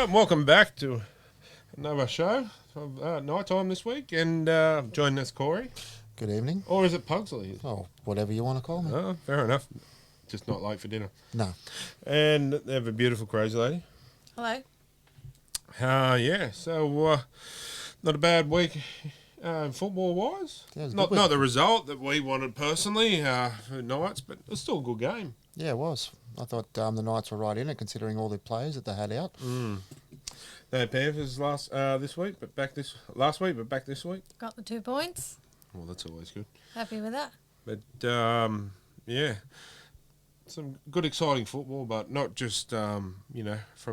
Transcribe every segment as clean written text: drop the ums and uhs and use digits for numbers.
Welcome back to another show of night time this week, and joining us, Corey. Good evening. Or is it Pugsley? Oh, whatever you want to call me. Oh, fair enough. Just not late for dinner. No. And they have a beautiful crazy lady. Hello. Yeah, so not a bad week football-wise. Yeah, not the result that we wanted personally for Knights, but it was still a good game. Yeah, it was. I thought the Knights were right in it, considering all the players that they had out. They had Panthers last week, but back this week. Got the 2 points. Well, that's always good. Happy with that. But yeah, some good, exciting football, but not just from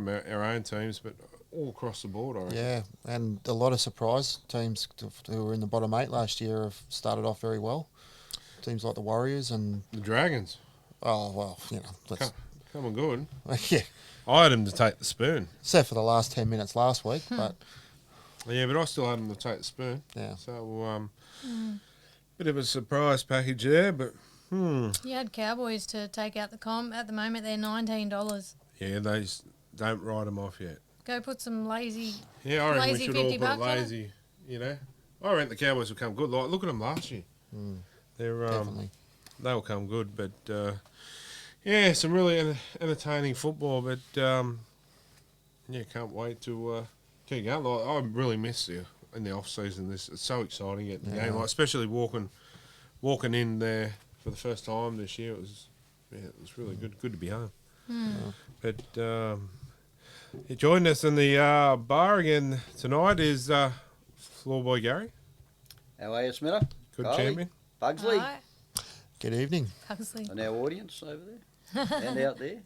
our own teams, but all across the board. I reckon. Yeah, and a lot of surprise teams who were in the bottom 8 last year have started off very well. Teams like the Warriors and The Dragons. oh well, Come on, good. yeah. I had them to take the spoon. Except for the last 10 minutes last week, but Yeah, but I still had them to take the spoon. yeah. So bit of a surprise package there, but You had Cowboys to take out the comp. At the moment, they're $19. yeah, they don't write them off yet. Go put some lazy. Yeah, I reckon we Lazy should all 50 put bucks on it. lazy. I reckon the Cowboys will come good. Like, look at them last year. They're Definitely. they'll come good, but yeah, some really entertaining football. But yeah, can't wait to keep going. Like, I really miss you in the off season. It's so exciting getting the game, like, especially walking in there for the first time this year. It was really good to be home. But joining us in the bar again tonight is Floor Boy Gary, How are you, Smitter? good Carly, champion. Bugsley, Hi, Good evening. Pugsley. and our audience over there and out there.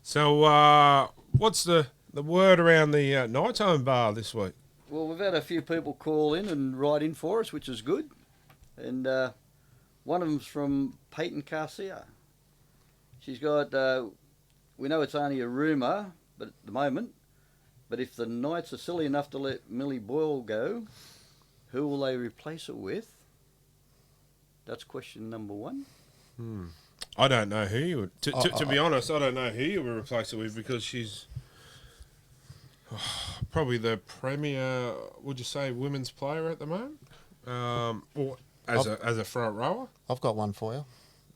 So, what's the word around the nighttime bar this week? Well, we've had a few people call in and write in for us, which is good. And one of them's from Peyton Garcia. She's got, we know it's only a rumour, but at the moment, but if the Knights are silly enough to let Millie Boyle go, who will they replace her with? That's question number one. I don't know who you would. To be honest, I don't know who you would replace it with, because she's probably the premier, would you say, women's player at the moment, or as a front rower. I've got one for you.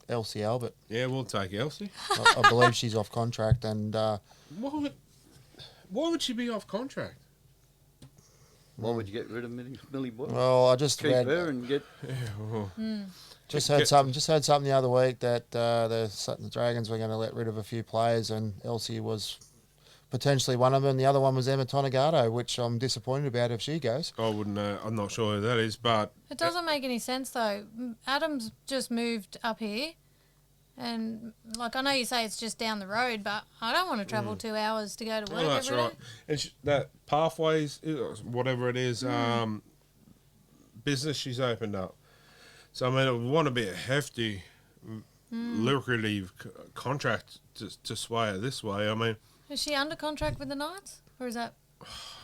Elsie Albert. Yeah, we'll take Elsie. I believe she's off contract, and Why would she be off contract? Why would you get rid of Millie Boyle? well, I just Keep read. her and get... Yeah, well, Just heard something the other week that the Dragons were going to let rid of a few players, and Elsie was potentially one of them. The other one was Emma Tonagato, which I'm disappointed about if she goes. I wouldn't know. I'm not sure who that is, but It doesn't make any sense though. Adam's just moved up here, and like I know you say it's just down the road, but I don't want to travel 2 hours to go to work well, that's every right. day. And that Pathways, whatever it is, business she's opened up. So I mean, it would want to be a hefty, lucrative contract to sway her this way. I mean, Is she under contract with the Knights, or is that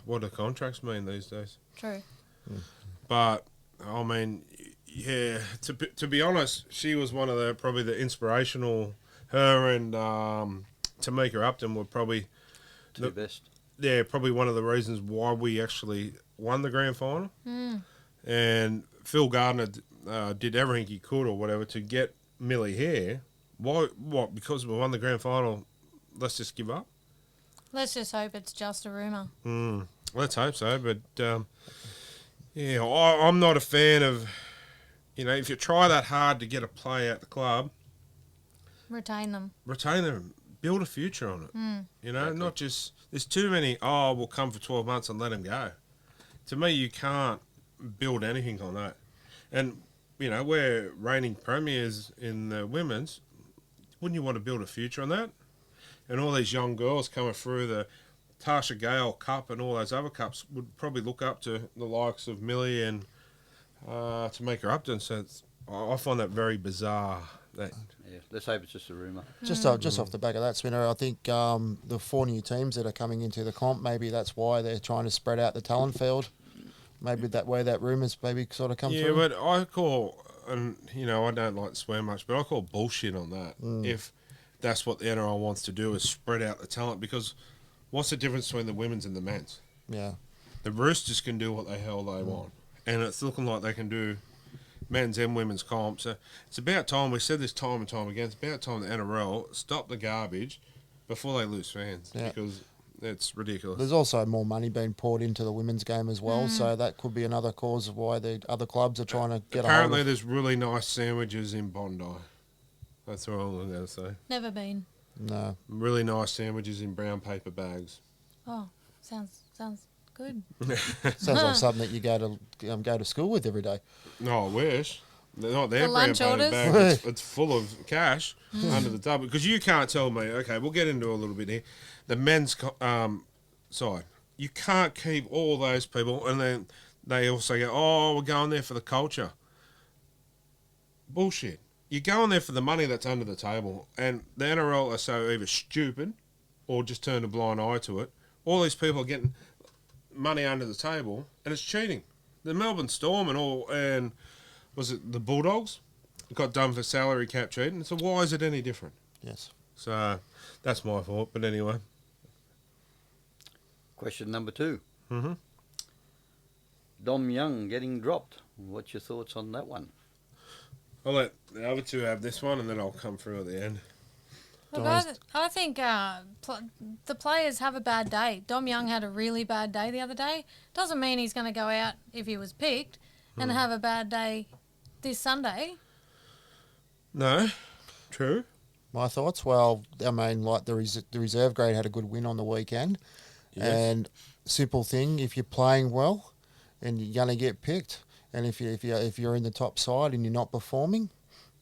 what do contracts mean these days? true? But I mean, yeah. To be honest, she was one of the probably the inspirational. Her and Tamika Upton were probably Two best. probably one of the reasons why we actually won the grand final. And Phil Gardner did everything he could or whatever to get Millie here. Why? What? Because we won the grand final. Let's just give up. Let's just hope it's just a rumour. Let's hope so. But yeah, I'm not a fan of. If you try that hard to get a player at the club, Retain them. retain them, build a future on it. Not just there's too many. Oh, we'll come for 12 months and let him go. To me, you can't build anything on that. And we're reigning premiers in the women's. Wouldn't you want to build a future on that? and all these young girls coming through the Tasha Gale Cup and all those other cups would probably look up to the likes of Millie and Tamika Upton. So I find that very bizarre. That Yeah, let's hope it's just a rumour. Just off the back of that, Spinner, I think the 4 new teams that are coming into the comp, maybe that's why they're trying to spread out the talent field. Maybe that way that rumours maybe sort of come yeah, through. but I call, and I don't like to swear much, but I call bullshit on that. If that's what the NRL wants to do, is spread out the talent, because what's the difference between the women's and the men's? Yeah. The Roosters can do what the hell they want, and it's looking like they can do men's and women's comps. So it's about time, we said this time and time again, it's about time the NRL stop the garbage before they lose fans, Yeah. because it's ridiculous. There's also more money being poured into the women's game as well, so that could be another cause of why the other clubs are trying to get Apparently a hold there's really nice sandwiches in Bondi. That's all I'm going to say. Never been. of. No. Really nice sandwiches in brown paper bags. Oh, sounds good. Sounds like something that you go to school with every day. No, I wish. They're not there The brown lunch paper orders? bags. It's full of cash under the tub. Because you can't tell me, okay, we'll get into a little bit here. The men's side, you can't keep all those people, and then they also go, oh, we're going there for the culture. Bullshit. You're going there for the money that's under the table, and the NRL are so either stupid or just turn a blind eye to it. All these people are getting money under the table, and it's cheating. The Melbourne Storm and was it the Bulldogs got done for salary cap cheating? So why is it any different? Yes. So that's my fault. But anyway, Question number 2. Mhm. Dom Young getting dropped. What's your thoughts on that one? I'll let the other two have this one, and then I'll come through at the end. Look, I think the players have a bad day. Dom Young had a really bad day the other day. Doesn't mean he's going to go out if he was picked and have a bad day this Sunday. No, true. My thoughts? Well, I mean, like the reserve grade had a good win on the weekend. Yes. And simple thing, if you're playing well and you're going to get picked, and if you're in the top side and you're not performing,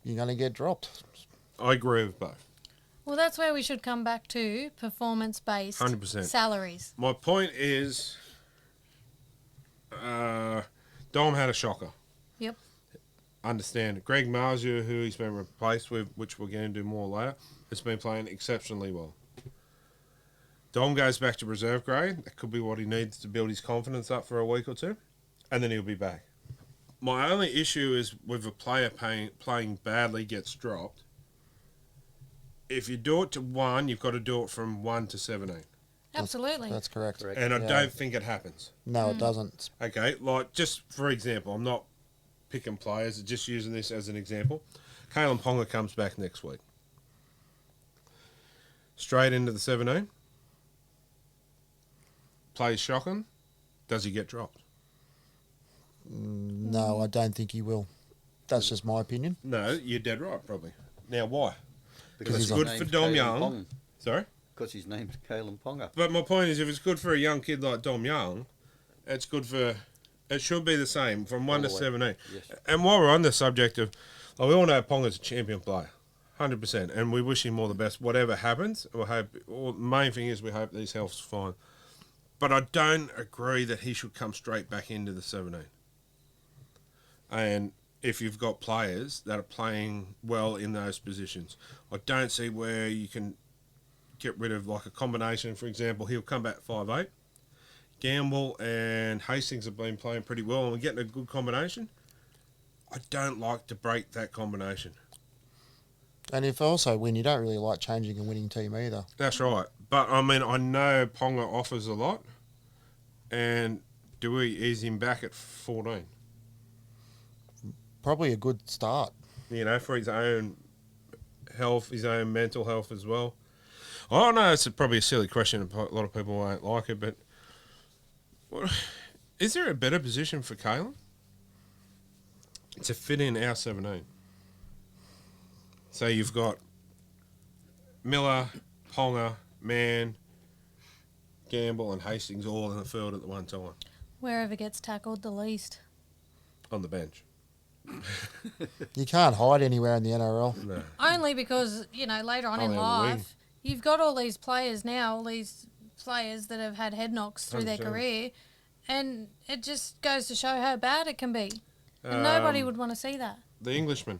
you're going to get dropped. I agree with both. Well, that's where we should come back to performance-based 100%. salaries. My point is, Dom had a shocker. Yep. Understand. Greg Marzio, who he's been replaced with, which we're going to do more later, has been playing exceptionally well. Dom goes back to reserve grade. That could be what he needs to build his confidence up for a week or two, and then he'll be back. My only issue is with a player playing badly gets dropped. If you do it to 1, you've got to do it from 1 to 17. Absolutely. That's correct. Correct. And I Yeah. don't think it happens. No, it doesn't. Okay, like just for example, I'm not picking players, just using this as an example. Kalen Ponga comes back next week. Straight into the 17. Plays shocking. Does he get dropped? No, I don't think he will. That's just my opinion. No, you're dead right, probably. Now, why? Because it's his good name's for Dom Kalen Young. Pong. Sorry? Because his name's Kalen Ponga. But my point is, if it's good for a young kid like Dom Young, it's good for... It should be the same from 1 to All the way. 17. Yes. And while we're on the subject of... Well, we all know Ponga's a champion player. 100%. And we wish him all the best. Whatever happens, we hope... Well, the main thing is we hope that his health's fine. But I don't agree that he should come straight back into the 17. And if you've got players that are playing well in those positions, I don't see where you can get rid of like a combination. For example, he'll come back 5'8". Gamble and Hastings have been playing pretty well and we're getting a good combination. I don't like to break that combination. And if also win, you don't really like changing a winning team either. That's right. But, I mean, I know Ponga offers a lot. And do we ease him back at 14? Probably a good start. You know, for his own health, his own mental health as well. I know it's probably a silly question. A lot of people won't like it, but is there a better position for Kalen to fit in our 17? So you've got Miller, Ponga, Mann, Gamble, and Hastings all in the field at the one time Wherever gets tackled the least. on the bench. You can't hide anywhere in the NRL. No. Only because, later on Only in on the wing. life, you've got all these players now, all these players that have had head knocks through their 100%. career, and it just goes to show how bad it can be. And nobody would want to see that. The Englishman.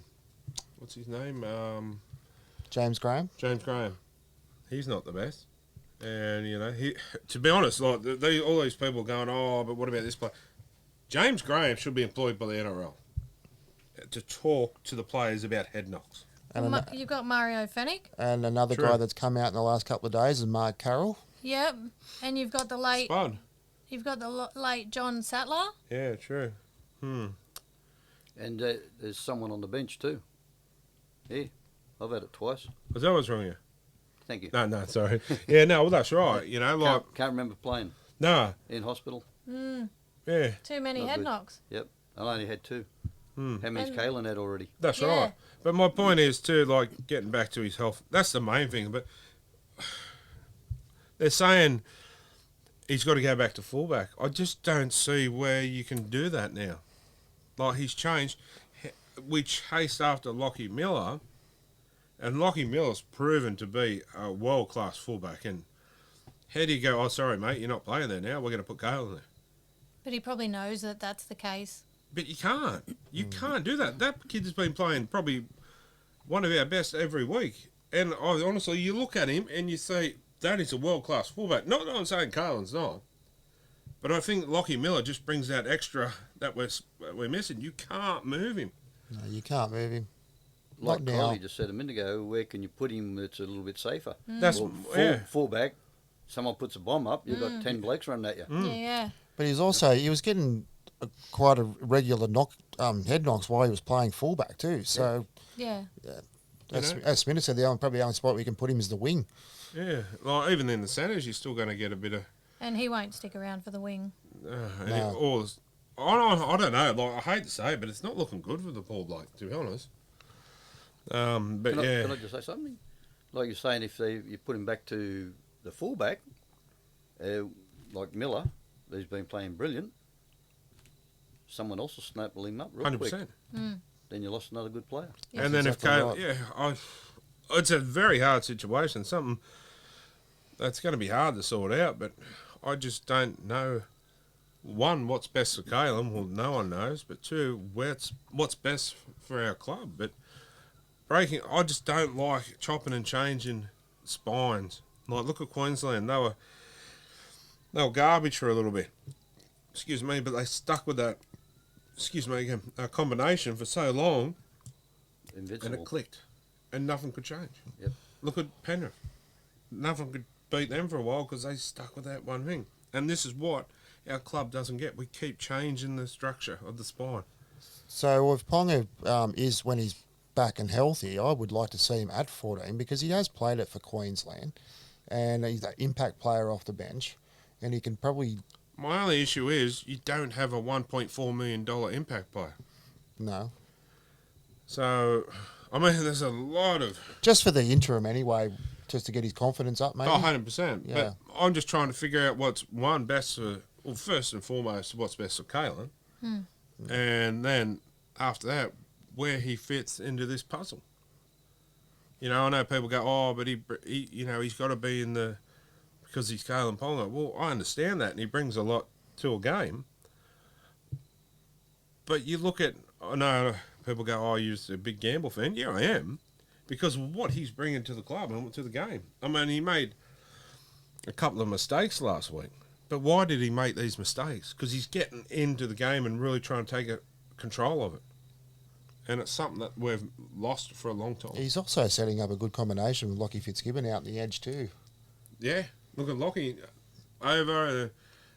What's his name? James Graham. James Graham. He's not the best. And, you know, to be honest, like all these people going, oh, but what about this player? James Graham should be employed by the NRL to talk to the players about head knocks. And, You've got Mario Fennick. and another True. guy that's come out in the last couple of days is Mark Carroll. Yep. And you've got the late Spud. late John Sattler. Yeah, true. And there's someone on the bench too. Yeah, I've had it twice. Was that what's wrong with you? Thank you. No, sorry. Yeah, no, well, that's right. You know, like, Can't remember playing no, in hospital. yeah, Too many Not head good. knocks. Yep, I only had 2. How many's And- Kalen had already? that's Yeah. right. But my point is, too, like, getting back to his health, that's the main thing. But they're saying he's got to go back to fullback. I just don't see where you can do that now. Like, he's changed. We chased after Lockie Miller, and Lockie Miller's proven to be a world-class fullback. And how do you go, oh, sorry, mate, you're not playing there now, we're going to put Gale in there. But he probably knows that that's the case. But you can't. You can't do that. That kid has been playing probably one of our best every week. And honestly, you look at him and you say, that is a world-class fullback. Not that I'm saying Carlin's not. But I think Lockie Miller just brings that extra that we're missing. You can't move him. No, you can't move him. Like Not now. Kylie just said a minute ago, where can you put him that's a little bit safer? That's, Well, yeah. fullback, someone puts a bomb up, you've got 10 blokes running at you. Yeah. But he was getting quite a regular head knocks while he was playing fullback too. So Yeah. as know? Sminner said, probably the only spot we can put him is the wing. Yeah. Like, even in the centres, you're still going to get a bit of... And he won't stick around for the wing. No. I don't know. Like, I hate to say it, but it's not looking good for the Paul Blake, to be honest. But Can I just say something? Like you're saying, if you put him back to the fullback, like Miller, who's been playing brilliant, someone else will snap him up real 100%. quick. Then you lost another good player. Yeah. And then if exactly Kale, it's a very hard situation. Something that's going to be hard to sort out. But I just don't know. One, what's best for Caleb? Well, no one knows. But two, what's best for our club? But I just don't like chopping and changing spines. Like, look at Queensland. They were garbage for a little bit. Excuse me, but they stuck with that. Excuse me, a combination for so long. And Invincible. it clicked, and nothing could change. Yep. Look at Penrith. Nothing could beat them for a while because they stuck with that one thing. And this is what our club doesn't get. We keep changing the structure of the spine. So if Ponga is when he's back and healthy, I would like to see him at 14 because he has played it for Queensland, and he's an impact player off the bench, and he can probably My only issue is you don't have a $1.4 million impact player. no. So, I mean, there's a lot of... Just for the interim anyway, just to get his confidence up, maybe. Oh, 100%. Yeah. But I'm just trying to figure out what's best for... Well, first and foremost, what's best for Kalen. And then, after that, where he fits into this puzzle. You know, I know people go, oh, but he he's got to be in the... Because he's Kalen Ponga. Well, I understand that, and he brings a lot to a game. But you look at... I know people go, oh, you're just a big gamble fan. Yeah, I am. Because of what he's bringing to the club and to the game. I mean, he made a couple of mistakes last week. But why did he make these mistakes? Because he's getting into the game and really trying to take control of it. And it's something that we've lost for a long time. He's also setting up a good combination with Lockie Fitzgibbon out in the edge too. Yeah, look at Lockie over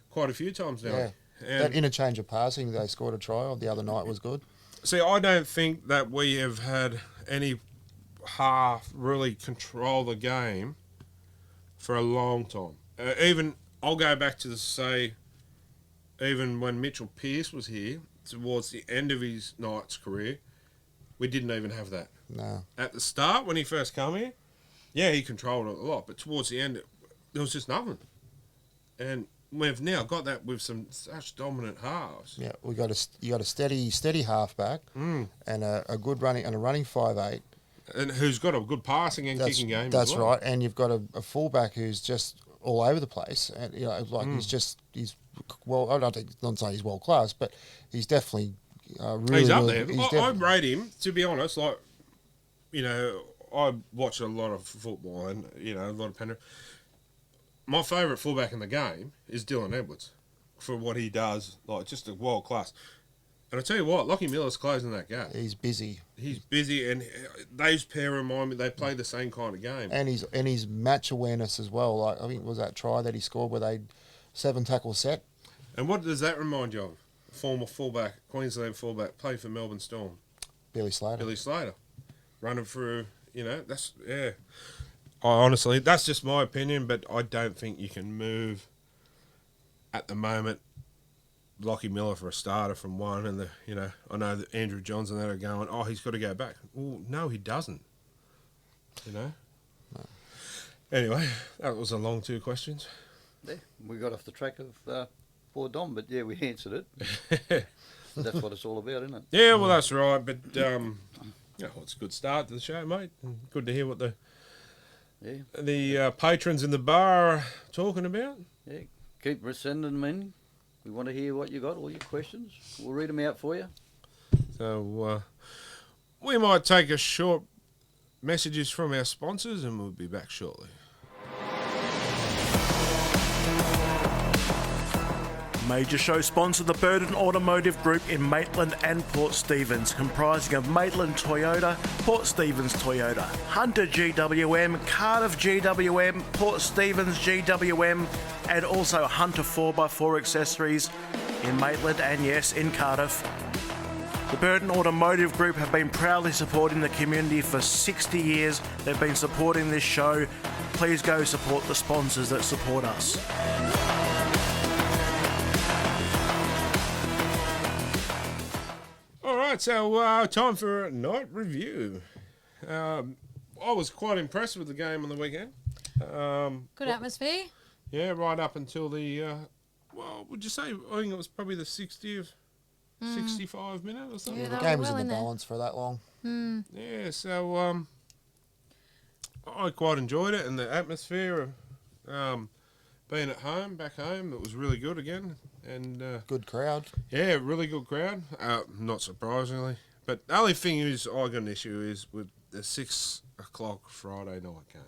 quite a few times now. Yeah. And That interchange of passing they scored a try of the other night was good. see, I don't think that we have had any half really control the game for a long time. Even I'll go back to even when Mitchell Pearce was here towards the end of his Knights career, we didn't even have that. No. At the start, when he first came here, yeah, he controlled it a lot, but towards the end, there was just nothing. And we've now got that with such dominant halves. Yeah, you got a steady halfback and a good running 5'8", and who's got a good passing and kicking game. That's as well. right, and you've got a fullback who's just all over the place, and he's well. I don't think not saying he's world class, but he's definitely really. He's up really, there. I rate him, to be honest. Like, I watch a lot of football and a lot of Penrith. My favourite fullback in the game is Dylan Edwards, for what he does. Like, just a world class. And I tell you what, Lockie Miller's closing that gap. He's busy. He's busy, and those pair remind me they play the same kind of game. And his match awareness as well. Like, I think it was that try that he scored where they 7 tackle set. And what does that remind you of? Former fullback, Queensland fullback, played for Melbourne Storm. Billy Slater. Billy Slater. Running through, that's, yeah. Honestly, that's just my opinion, but I don't think you can move at the moment Lockie Miller for a starter from one, and I know that Andrew Johns and that are going, he's got to go back. Well, no, he doesn't. No. Anyway, that was a long 2 questions. Yeah, we got off the track of poor Dom, but yeah, we answered it. That's what it's all about, isn't it? Yeah, well, that's right, but it's a good start to the show, mate. And good to hear what the patrons in the bar are talking about. Yeah, keep sending them in. We want to hear what you got, all your questions. We'll read them out for you. So we might take a short messages from our sponsors, and we'll be back shortly. Major show sponsor, the Burden Automotive Group in Maitland and Port Stephens, comprising of Maitland Toyota, Port Stephens Toyota, Hunter GWM, Cardiff GWM, Port Stephens GWM, and also Hunter 4x4 accessories in Maitland and yes, in Cardiff. The Burden Automotive Group have been proudly supporting the community for 60 years. They've been supporting this show. Please go support the sponsors that support us. All right, so time for a night review. I was quite impressed with the game on the weekend. Good atmosphere. Yeah, right up until the, would you say, I think it was probably the 60th, 65 minute or something? Yeah, The they game were was well in in the there. balance for that long. Yeah, so I quite enjoyed it, and the atmosphere of being at home, back home, it was really good again. And Good crowd. yeah, really good crowd, not surprisingly. But the only thing is I got an issue is with the 6 o'clock Friday night game.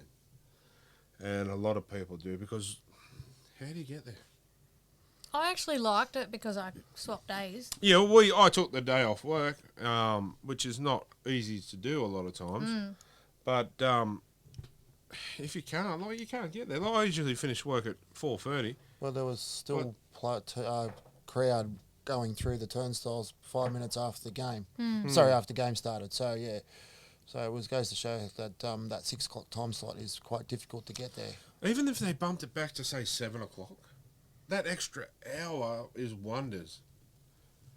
And a lot of people do, because how do you get there? I actually liked it because I swapped days. Yeah, I took the day off work, which is not easy to do a lot of times. But if you can't, you can't get there. I usually finish work at 4:30. Well, there was still crowd going through the turnstiles 5 minutes after the game. Sorry, after the game started. So, yeah. So it goes to show that that 6 o'clock time slot is quite difficult to get there. Even if they bumped it back to, say, 7 o'clock, that extra hour is wonders.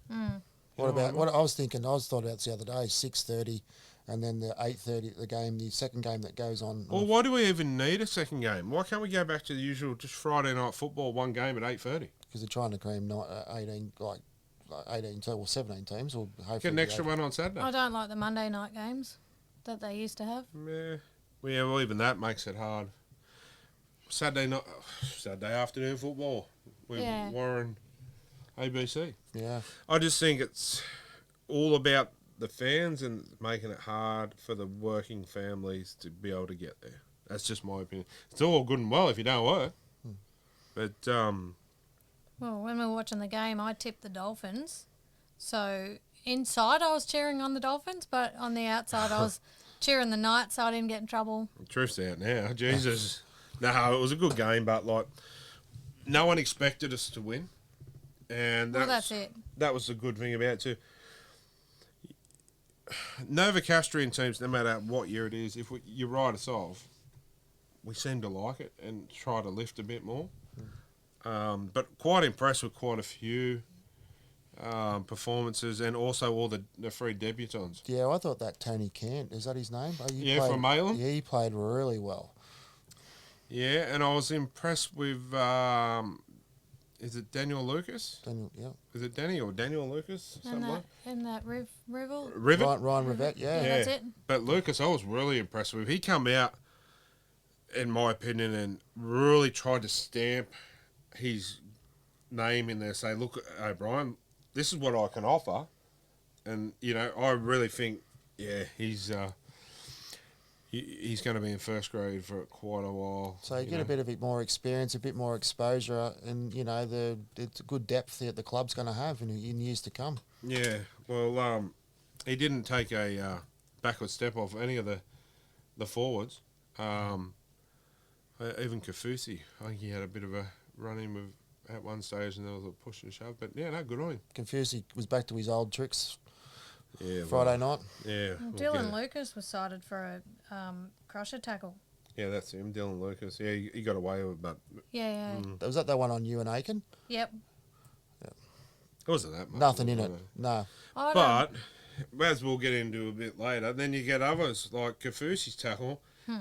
What I was thought about this the other day, 6:30, and then the 8:30 the game, the second game that goes on. Well, why do we even need a second game? Why can't we go back to the usual just Friday night football, one game at 8:30? Because they're trying to cream 18, like 18 or 17 teams, or hopefully Get an extra one on Saturday. I don't like the Monday night games that they used to have. Yeah. Well, even that makes it hard. Saturday afternoon football with Yeah. Warren ABC. Yeah, I just think it's all about the fans and making it hard for the working families to be able to get there. That's just my opinion. It's all good and well if you don't work. But, Well, when we were watching the game, I tipped the Dolphins. So inside, I was cheering on the Dolphins, but on the outside, I was cheering the Knights so I didn't get in trouble. the truth's out now. Jesus. No, it was a good game, but, no one expected us to win. And Well, that's it. That was the good thing about it too. Novocastrian teams, no matter what year it is, if you write us off, we seem to like it and try to lift a bit more. But quite impressed with quite a few performances, and also all the free debutants. yeah. I thought that Tony Kant, is that his name? From Malin. Yeah, he played really well. Yeah, and I was impressed with is it Daniel Lucas? Daniel, yeah. Is it Danny or Daniel Lucas? Something like And that Rivel. Rivet. Ryan Rivette, yeah. Yeah, that's it. But Lucas, I was really impressed with. He come out, in my opinion, and really tried to stamp his name in there. Say, look, O'Brien, this is what I can offer, and I really think, he's going to be in first grade for quite a while. So you get a bit more experience, a bit more exposure, and it's good depth that the club's going to have in years to come. Yeah, well, he didn't take a backward step off any of the forwards. Even Kafusi, I think he had a bit of a run-in with at one stage, and there was a push and shove. But no, good on him. Confused, he was back to his old tricks Yeah, Friday night. Yeah, Well, we'll Dylan get it. Lucas was cited for a crusher tackle. Yeah, that's him, Dylan Lucas. Yeah, he got away with it, but Yeah. Was that one on you and Aiken? Yep. it wasn't that much. Nothing in was it. No. I But as we'll get into a bit later, then you get others like Kafusi's tackle,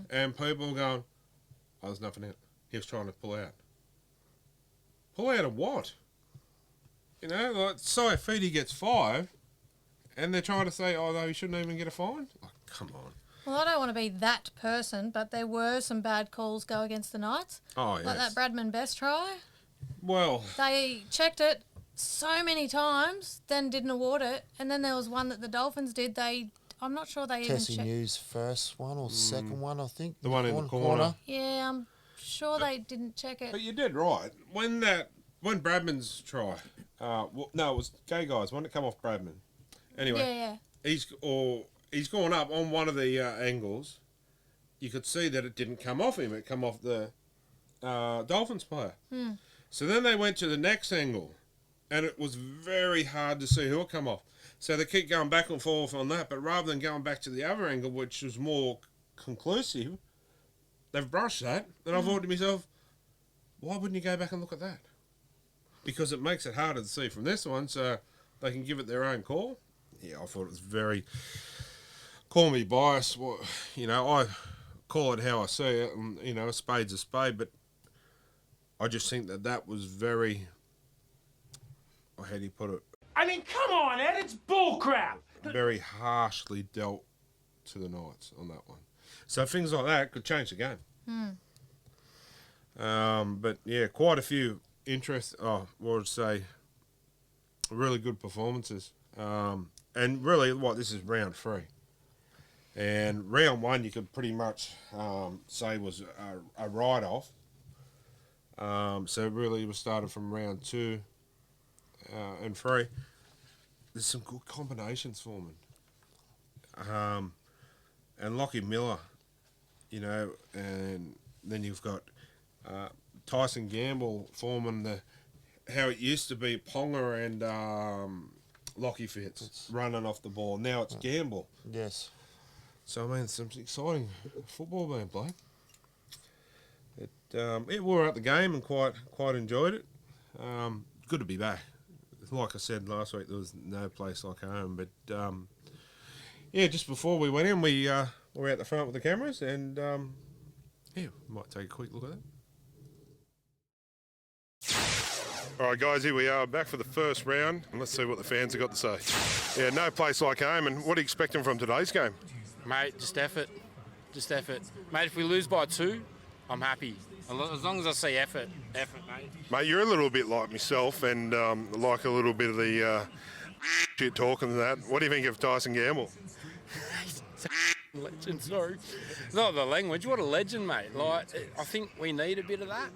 and people going, "Oh, there's nothing in it. He was trying to pull out. Pull out of what? Like Saifidi gets 5, and they're trying to say, "Oh no, he shouldn't even get a fine." Oh, come on. Well, I don't want to be that person, but there were some bad calls go against the Knights. Oh Like yes. that Bradman Best try. Well, They checked it so many times, then didn't award it. And then there was one that the Dolphins did. I'm not sure they even Tessie checked. News first one or second one, I think. The one in the corner. Yeah, I'm sure they didn't check it. but you did right. When Bradman's try, no, it was Gay Guys. When it come off Bradman. Anyway, Yeah. he's gone up on one of the angles. You could see that it didn't come off him. It come off the Dolphins player. So then they went to the next angle, and it was very hard to see who it come off. So they keep going back and forth on that, but rather than going back to the other angle, which was more conclusive, they've brushed that. And I thought to myself, why wouldn't you go back and look at that? Because it makes it harder to see from this one, so they can give it their own call. Yeah, I thought it was very... Call me biased. Well, I call it how I see it, and, a spade's a spade, but I just think that was very... How do you put it? I mean, come on, Ed, it's bullcrap. Very harshly dealt to the Knights on that one. So things like that could change the game. But yeah, quite a few really good performances. And really, this is round 3. And round 1, you could pretty much say was a write-off. So it really was started from round 2 and 3. There's some good combinations forming. And Lockie Miller, and then you've got Tyson Gamble forming how it used to be Ponga and Lockie Fitz running off the ball. Now it's Gamble. Yes. So, I mean, some exciting football being played. We were at the game and quite enjoyed it. Good to be back. Like I said last week, there was no place like home. But, just before we went in, we were out the front with the cameras and, we might take a quick look at that. All right, guys, here we are back for the first round, and let's see what the fans have got to say. Yeah, no place like home, and what are you expecting from today's game? Mate, just effort. Just effort. Mate, if we lose by 2, I'm happy. As long as I see effort. Effort, mate. Mate, you're a little bit like myself and like a little bit of the shit talking and that. What do you think of Tyson Gamble? Legend, sorry. It's not the language. What a legend, mate. I think we need a bit of that.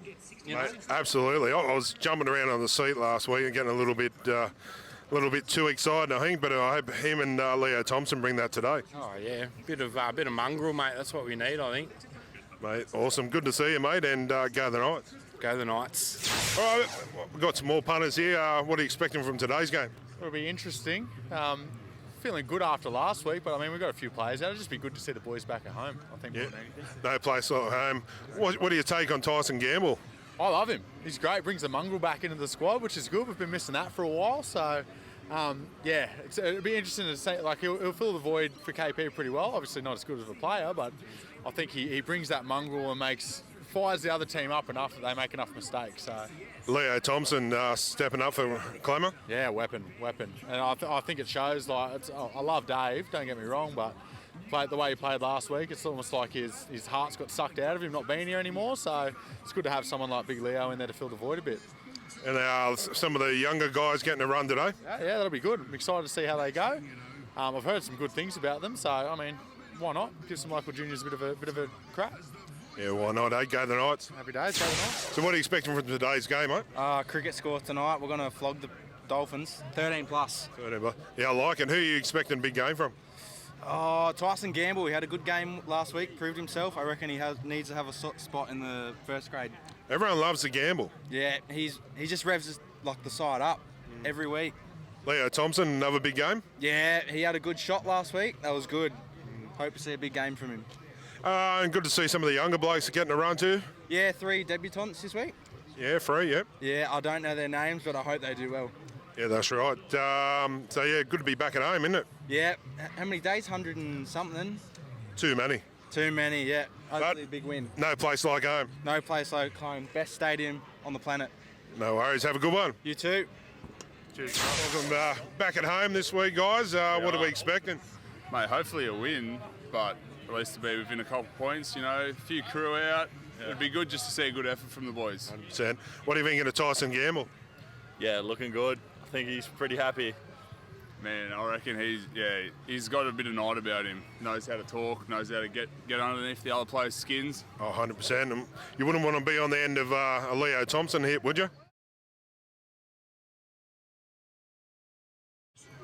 Mate, absolutely. I was jumping around on the seat last week and getting a little bit too excited, I think, but I hope him and Leo Thompson bring that today. Oh, yeah. Bit of mongrel, mate. That's what we need, I think. Mate, awesome. Good to see you, mate, and go the Knights. Go the Knights. All right, we've got some more punters here. What are you expecting from today's game? It'll be interesting. Feeling good after last week, but I mean, we've got a few players out. It'll just be good to see the boys back at home, I think. Yeah, more than anything. no place like home. What do you take on Tyson Gamble? I love him. He's great. Brings the mongrel back into the squad, which is good. We've been missing that for a while. So, it'll be interesting to see. Like, he'll fill the void for KP pretty well. Obviously not as good as a player, but I think he brings that mongrel and makes fires the other team up enough that they make enough mistakes. So Leo Thompson stepping up for Clemmer. yeah, weapon. And I think it shows. Like I love Dave, don't get me wrong, but the way he played last week, it's almost like his heart's got sucked out of him not being here anymore. So it's good to have someone like Big Leo in there to fill the void a bit. And some of the younger guys getting a run today. Yeah, that'll be good. I'm excited to see how they go. I've heard some good things about them, so I mean, why not give some local juniors a bit of a crack? Yeah, why not? Go the Knights. Happy days, go the Knights. So what are you expecting from today's game, mate? Cricket score tonight. We're going to flog the Dolphins. 13 plus. Yeah, I like it. Who are you expecting a big game from? Tyson Gamble, he had a good game last week, proved himself. I reckon he needs to have a spot in the first grade. Everyone loves the gamble. Yeah, he just revs like the side up every week. Leo Thompson, another big game. Yeah, he had a good shot last week. That was good. Hope to see a big game from him. And good to see some of the younger blokes getting a run too. Yeah, 3 debutants this week. Yeah, 3, yep. Yeah, I don't know their names, but I hope they do well. Yeah, that's right. So yeah, good to be back at home, isn't it? Yeah, how many days? 100 and something? Too many. Too many, yeah. Hopefully a big win. No place like home. No place like home. Best stadium on the planet. No worries. Have a good one. You too. Cheers. Welcome back at home this week, guys. What are we expecting? Mate, hopefully a win, but at least to be within a couple points, a few crew out. It'd be good just to see a good effort from the boys. 100%. What do you think of Tyson Gamble? Yeah, looking good. I think he's pretty happy. Man, I reckon he's got a bit of night about him. Knows how to talk, knows how to get underneath the other players' skins. Oh, 100%. You wouldn't want to be on the end of a Leo Thompson here, would you?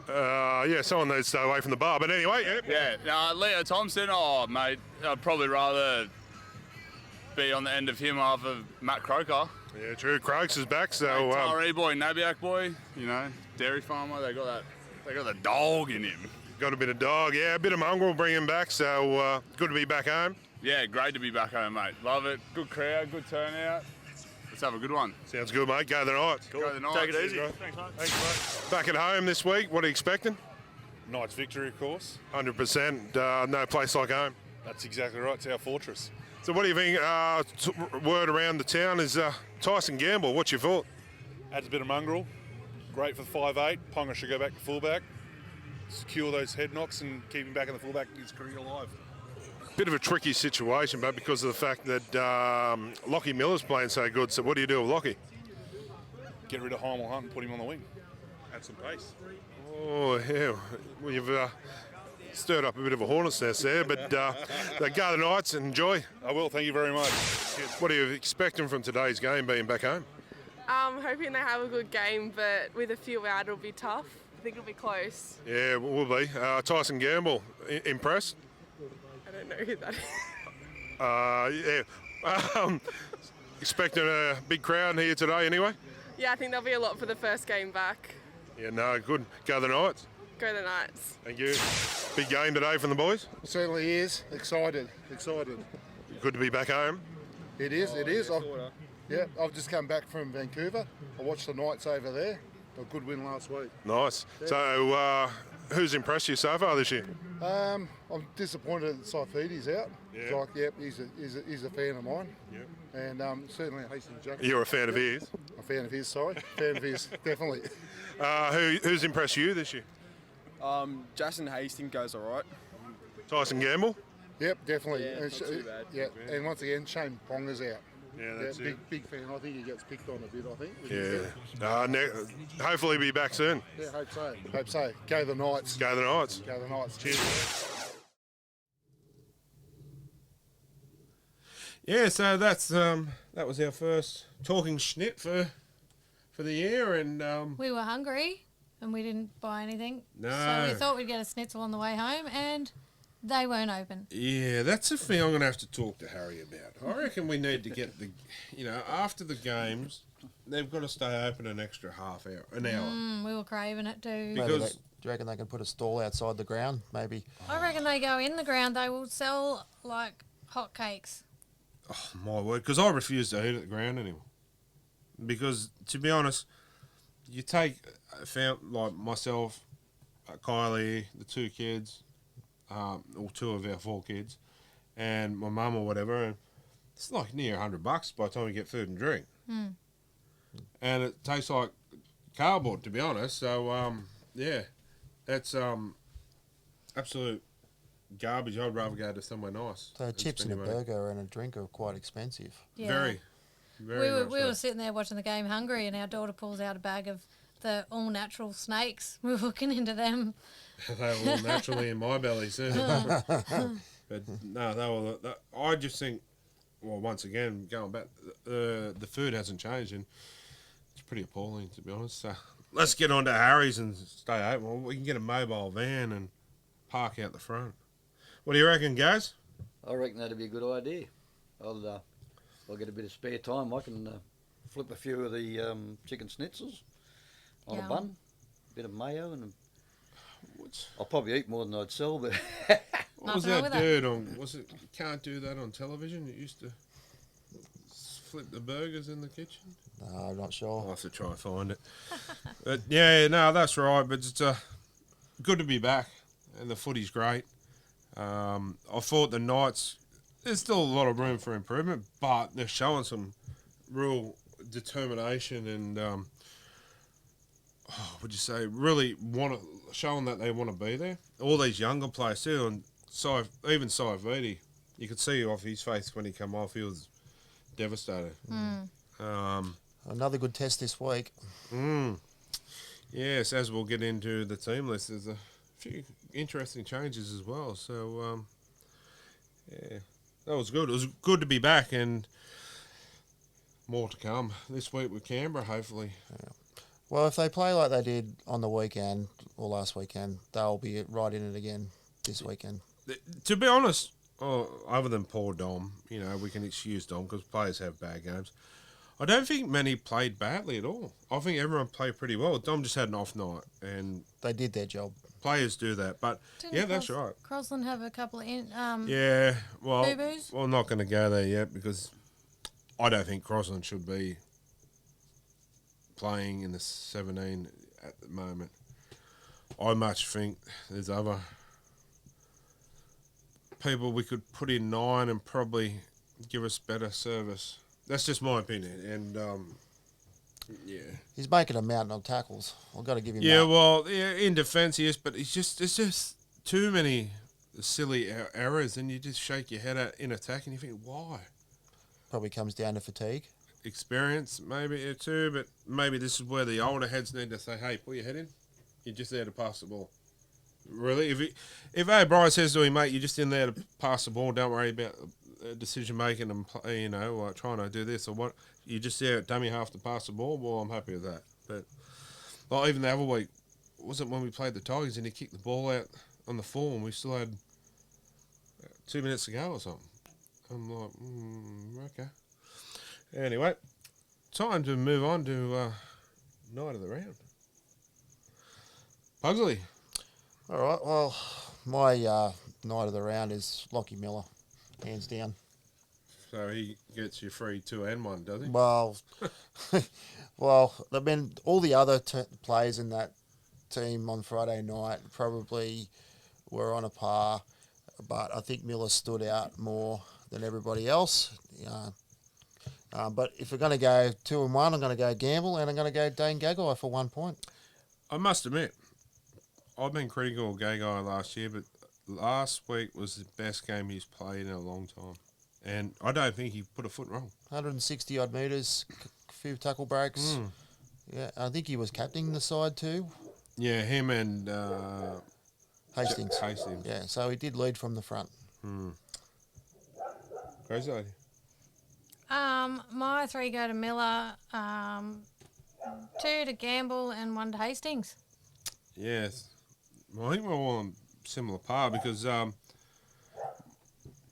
Yeah, someone needs to stay away from the bar. But anyway, Leo Thompson, mate, I'd probably rather be on the end of him over Matt Croker. Yeah, true. Croaks is back, so... Taree boy, Nabiak boy, dairy farmer, they got the dog in him. Got a bit of dog, yeah, a bit of mongrel, bring him back, so good to be back home. Yeah, great to be back home, mate. Love it. Good crowd, good turnout. Let's have a good one. Sounds good, mate. Go the Knights. Cool. Go the Knights. Take it easy. Thanks, mate. Thanks, mate. Back at home this week, what are you expecting? Knights victory, of course. 100%. No place like home. That's exactly right. It's our fortress. So what do you think? Word around the town is Tyson Gamble. What's your thought? Adds a bit of mongrel. Great for 5'8". Ponga should go back to fullback. Secure those head knocks and keep him back in the fullback, his career alive. Bit of a tricky situation, but because of the fact that Lockie Miller's playing so good, so what do you do with Lockie? Get rid of Heimel Hunt and put him on the wing. Add some pace. Oh, yeah. Well, you've stirred up a bit of a hornet's nest there, but go the Knights and enjoy. I will, thank you very much. What are you expecting from today's game, being back home? Hoping they have a good game, but with a few out, it'll be tough. I think it'll be close. Yeah, it will be. Tyson Gamble, impressed? I don't know who that is. Yeah. Expecting a big crowd here today anyway? Yeah, I think there'll be a lot for the first game back. Yeah, no, good. Go the Knights. Go the Knights. Thank you. Big game today from the boys? Certainly is. Excited. Good to be back home. It is. I've just come back from Vancouver. I watched the Knights over there. A good win last week. Nice. So, who's impressed you so far this year? I'm disappointed that Saifiti's out. Yeah. He's a fan of mine. Yeah. And certainly Hastings Jackson. You're a fan of his? A fan of his, sorry. Fan of his, definitely. Who's impressed you this year? Jason Hastings goes all right. Tyson Gamble? Yep, definitely. Yeah, not too bad. Yeah, and once again, Shane Ponga's out. Yeah, that's it. Big fan. I think he gets picked on a bit, I think. Yeah. Hopefully be back soon. Yeah, hope so. Go the Knights. Go the Knights. Go the Knights. Cheers. Yeah, so that was our first talking schnit for the year, and We were hungry and we didn't buy anything. No. So we thought we'd get a schnitzel on the way home, and they weren't open. Yeah, that's a thing I'm going to have to talk to Harry about. I reckon we need to get after the games, they've got to stay open an extra an hour. We were craving it too. Because do you reckon they can put a stall outside the ground, maybe? I reckon they go in the ground. They will sell like hotcakes. Oh, my word, because I refuse to eat at the ground anymore. Because, to be honest, you take like myself, Kylie, the 2 kids, or 2 of our 4 kids, and my mum or whatever, and it's like near $100 by the time you get food and drink. Mm. And it tastes like cardboard, to be honest. So, yeah, that's absolute garbage. I'd rather go to somewhere nice. So and chips and spend a your money. burger and a drink are quite expensive. Yeah. Very We much were so. sitting there watching the game hungry, and our daughter pulls out a bag of the all natural snakes. We were looking into them. They were all naturally in my belly soon. But no, I just think, well, once again, going back, the food hasn't changed, and it's pretty appalling, to be honest. So let's get on to Harry's and stay open. Well, we can get a mobile van and park out the front. What do you reckon, guys? I reckon that'd be a good idea. I'll get a bit of spare time. I can flip a few of the chicken schnitzels on a Yum. bun, a bit of mayo, and I'll probably eat more than I'd sell. But What was that dude on? Was it? You can't do that on television. You used to flip the burgers in the kitchen. No, I'm not sure. I'll have to try and find it. But yeah, no, that's right. But it's good to be back, and the footy's great. I thought the Knights, there's still a lot of room for improvement, but they're showing some real determination and, would you say, really showing that they want to be there. All these younger players too, and even Saividi, you could see off his face when he came off, he was devastated. Another good test this week. Yes, as we'll get into the team list, there's a few interesting changes as well. So, yeah, that was good. It was good to be back, and more to come this week with Canberra, hopefully. Well, if they play like they did on the weekend or last weekend, they'll be right in it again this weekend. To be honest, other than poor Dom, we can excuse Dom because players have bad games. I don't think many played badly at all. I think everyone played pretty well. Dom just had an off night, and they did their job. Players do that, but Didn't that's right. Crosland have a couple of Yeah, well, boo-boos? we're not going to go there yet because I don't think Crosland should be playing in the 17 at the moment. I much think there's other people we could put in 9 and probably give us better service. That's just my opinion, and yeah. He's making a mountain of tackles. I've got to give him Yeah, that. well, in defence, yes, but it's just too many silly errors, and you just shake your head at in attack, and you think, why? Probably comes down to fatigue. Experience, maybe too, but maybe this is where the older heads need to say, hey, put your head in. You're just there to pass the ball. Really? If O'Brien says to him, mate, you're just in there to pass the ball, don't worry about decision making and or trying to do this or what, you're just there at dummy half to pass the ball, well, I'm happy with that. But like even the other week, was it when we played the Tigers and he kicked the ball out on the full and we still had 2 minutes to go or something? I'm like, okay. Anyway, time to move on to night of the round. Pugsley. All right, well, my night of the round is Lockie Miller, hands down. So he gets you free 2 and 1, does he? Well, I mean, all the other players in that team on Friday night probably were on a par, but I think Miller stood out more than everybody else. But if we're going to go 2 and 1, I'm going to go Gamble, and I'm going to go Dane Gagai for 1 point. I must admit, I've been critical of Gagai last year, but last week was the best game he's played in a long time. And I don't think he put a foot wrong. 160 odd metres, a few tackle breaks. Yeah, I think he was captaining the side too. Yeah, him and Hastings. Hastings. Yeah, so he did lead from the front. Crazy idea. My 3 go to Miller, 2 to Gamble, and 1 to Hastings. Yes. Well, I think we're all on similar par because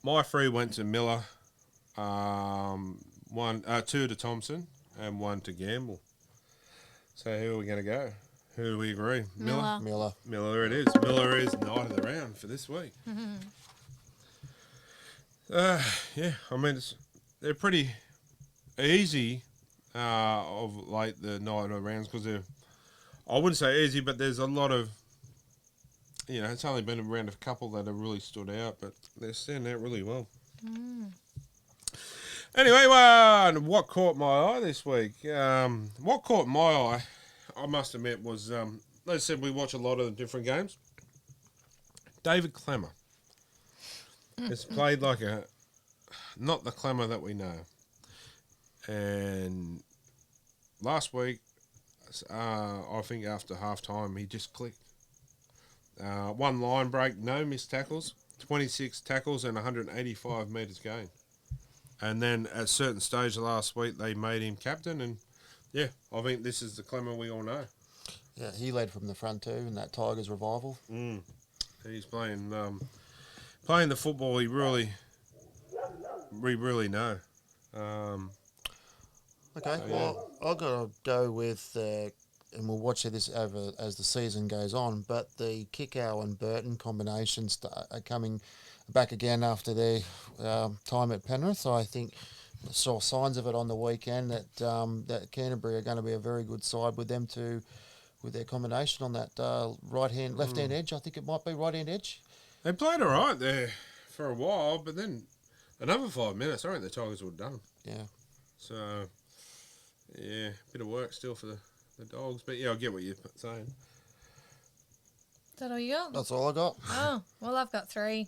my 3 went to Miller, 2 to Thompson, and 1 to Gamble. So who are we going to go? Who do we agree? Miller. Miller it is. Miller is night of the round for this week. Yeah, I mean, they're pretty easy of like the night of the rounds because they're, I wouldn't say easy, but there's a lot of, it's only been around a couple that have really stood out, but they're standing out really well. Anyway, what caught my eye this week? What caught my eye, I must admit, was, like I said, we watch a lot of the different games. David Klemmer. It's played like not the Klemmer that we know. And last week, I think after half time, he just clicked. One line break, no missed tackles, 26 tackles and 185 metres gained. And then at a certain stage last week, they made him captain. And, yeah, I think this is the Klemmer we all know. Yeah, he led from the front too in that Tigers revival. He's playing the football we really know. Okay, well, I've got to go with, and we'll watch this over as the season goes on, but the Kickow and Burton combinations are coming back again after their time at Penrith. I think I saw signs of it on the weekend that that Canterbury are going to be a very good side with them with their combination on that left-hand edge. I think it might be right-hand edge. They played all right there for a while, but then another 5 minutes, I think the Tigers would have done them. Yeah. So, yeah, bit of work still for the Dogs. But, yeah, I get what you're saying. Is that all you got? That's all I got. Oh, well, I've got 3.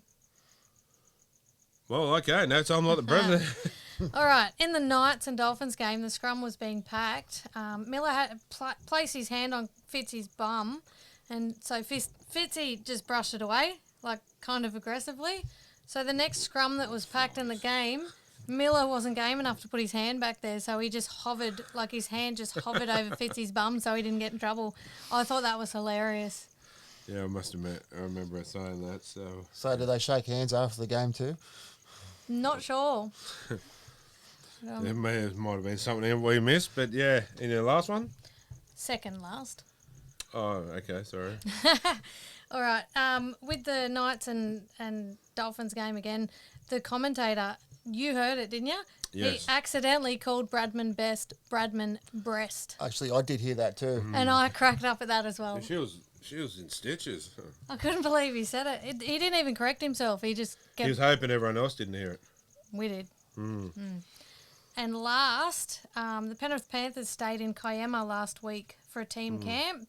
Well, okay, now time like the president. All right, in the Knights and Dolphins game, the scrum was being packed. Miller had to place his hand on Fitzy's bum, and so Fitzy just brushed it away, like kind of aggressively. So the next scrum that was packed in the game, Miller wasn't game enough to put his hand back there, so he just hovered, like his hand just hovered over Fitzy's bum so he didn't get in trouble. I thought that was hilarious. Yeah, I must admit, I remember saying that. So did they shake hands after the game too? Not sure. It might have been something we missed, but yeah, in your last one? Second last. Oh, okay, sorry. All right, with the Knights and Dolphins game again, the commentator, you heard it, didn't you? Yes. He accidentally called Bradman Bradman breast. Actually, I did hear that too. And I cracked up at that as well. She was in stitches. I couldn't believe he said it. He didn't even correct himself. He just kept... He was hoping everyone else didn't hear it. We did. And last, the Penrith Panthers stayed in Kiama last week for a team camp.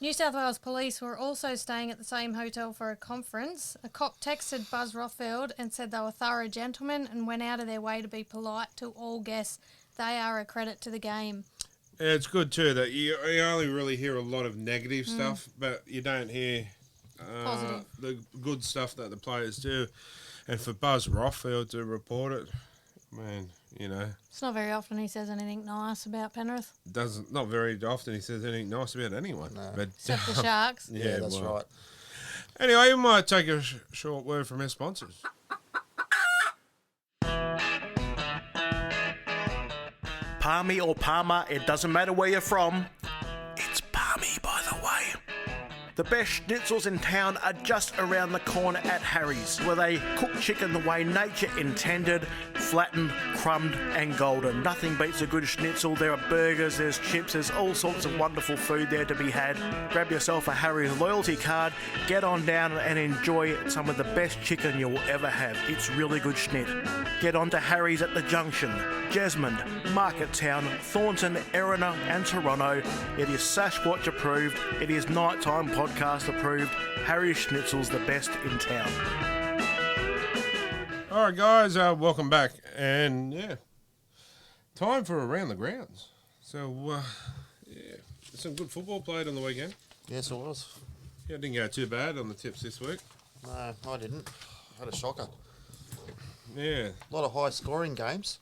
New South Wales Police were also staying at the same hotel for a conference. A cop texted Buzz Rothfield and said they were thorough gentlemen and went out of their way to be polite to all guests. They are a credit to the game. Yeah, it's good too that you only really hear a lot of negative stuff, but you don't hear the good stuff that the players do. And for Buzz Rothfield to report it, man, you know. It's not very often he says anything nice about Penrith. Not very often he says anything nice about anyone. No. But, Except the Sharks. Yeah, that's right. Anyway, we might take a short word from our sponsors. Palmy or Palmer, it doesn't matter where you're from. It's Palmy, by the way. The best schnitzels in town are just around the corner at Harry's, where they cook chicken the way nature intended, flattened, crumbed and golden. Nothing beats a good schnitzel. There are burgers, there's chips, there's all sorts of wonderful food there to be had. Grab yourself a Harry's loyalty card, get on down and enjoy some of the best chicken you'll ever have. It's really good schnit. Get on to Harry's at the Junction, Jesmond, Marketttown, Thornton, Erina and Toronto. It is Sasquatch approved. It is Nighttime Podcast approved. Harry's Schnitzel's the best in town. All right, guys, welcome back. And, yeah, time for Around the Grounds. So, yeah, some good football played on the weekend. Yes, it was. Yeah, it didn't go too bad on the tips this week. No, I didn't. I had a shocker. Yeah. A lot of high-scoring games.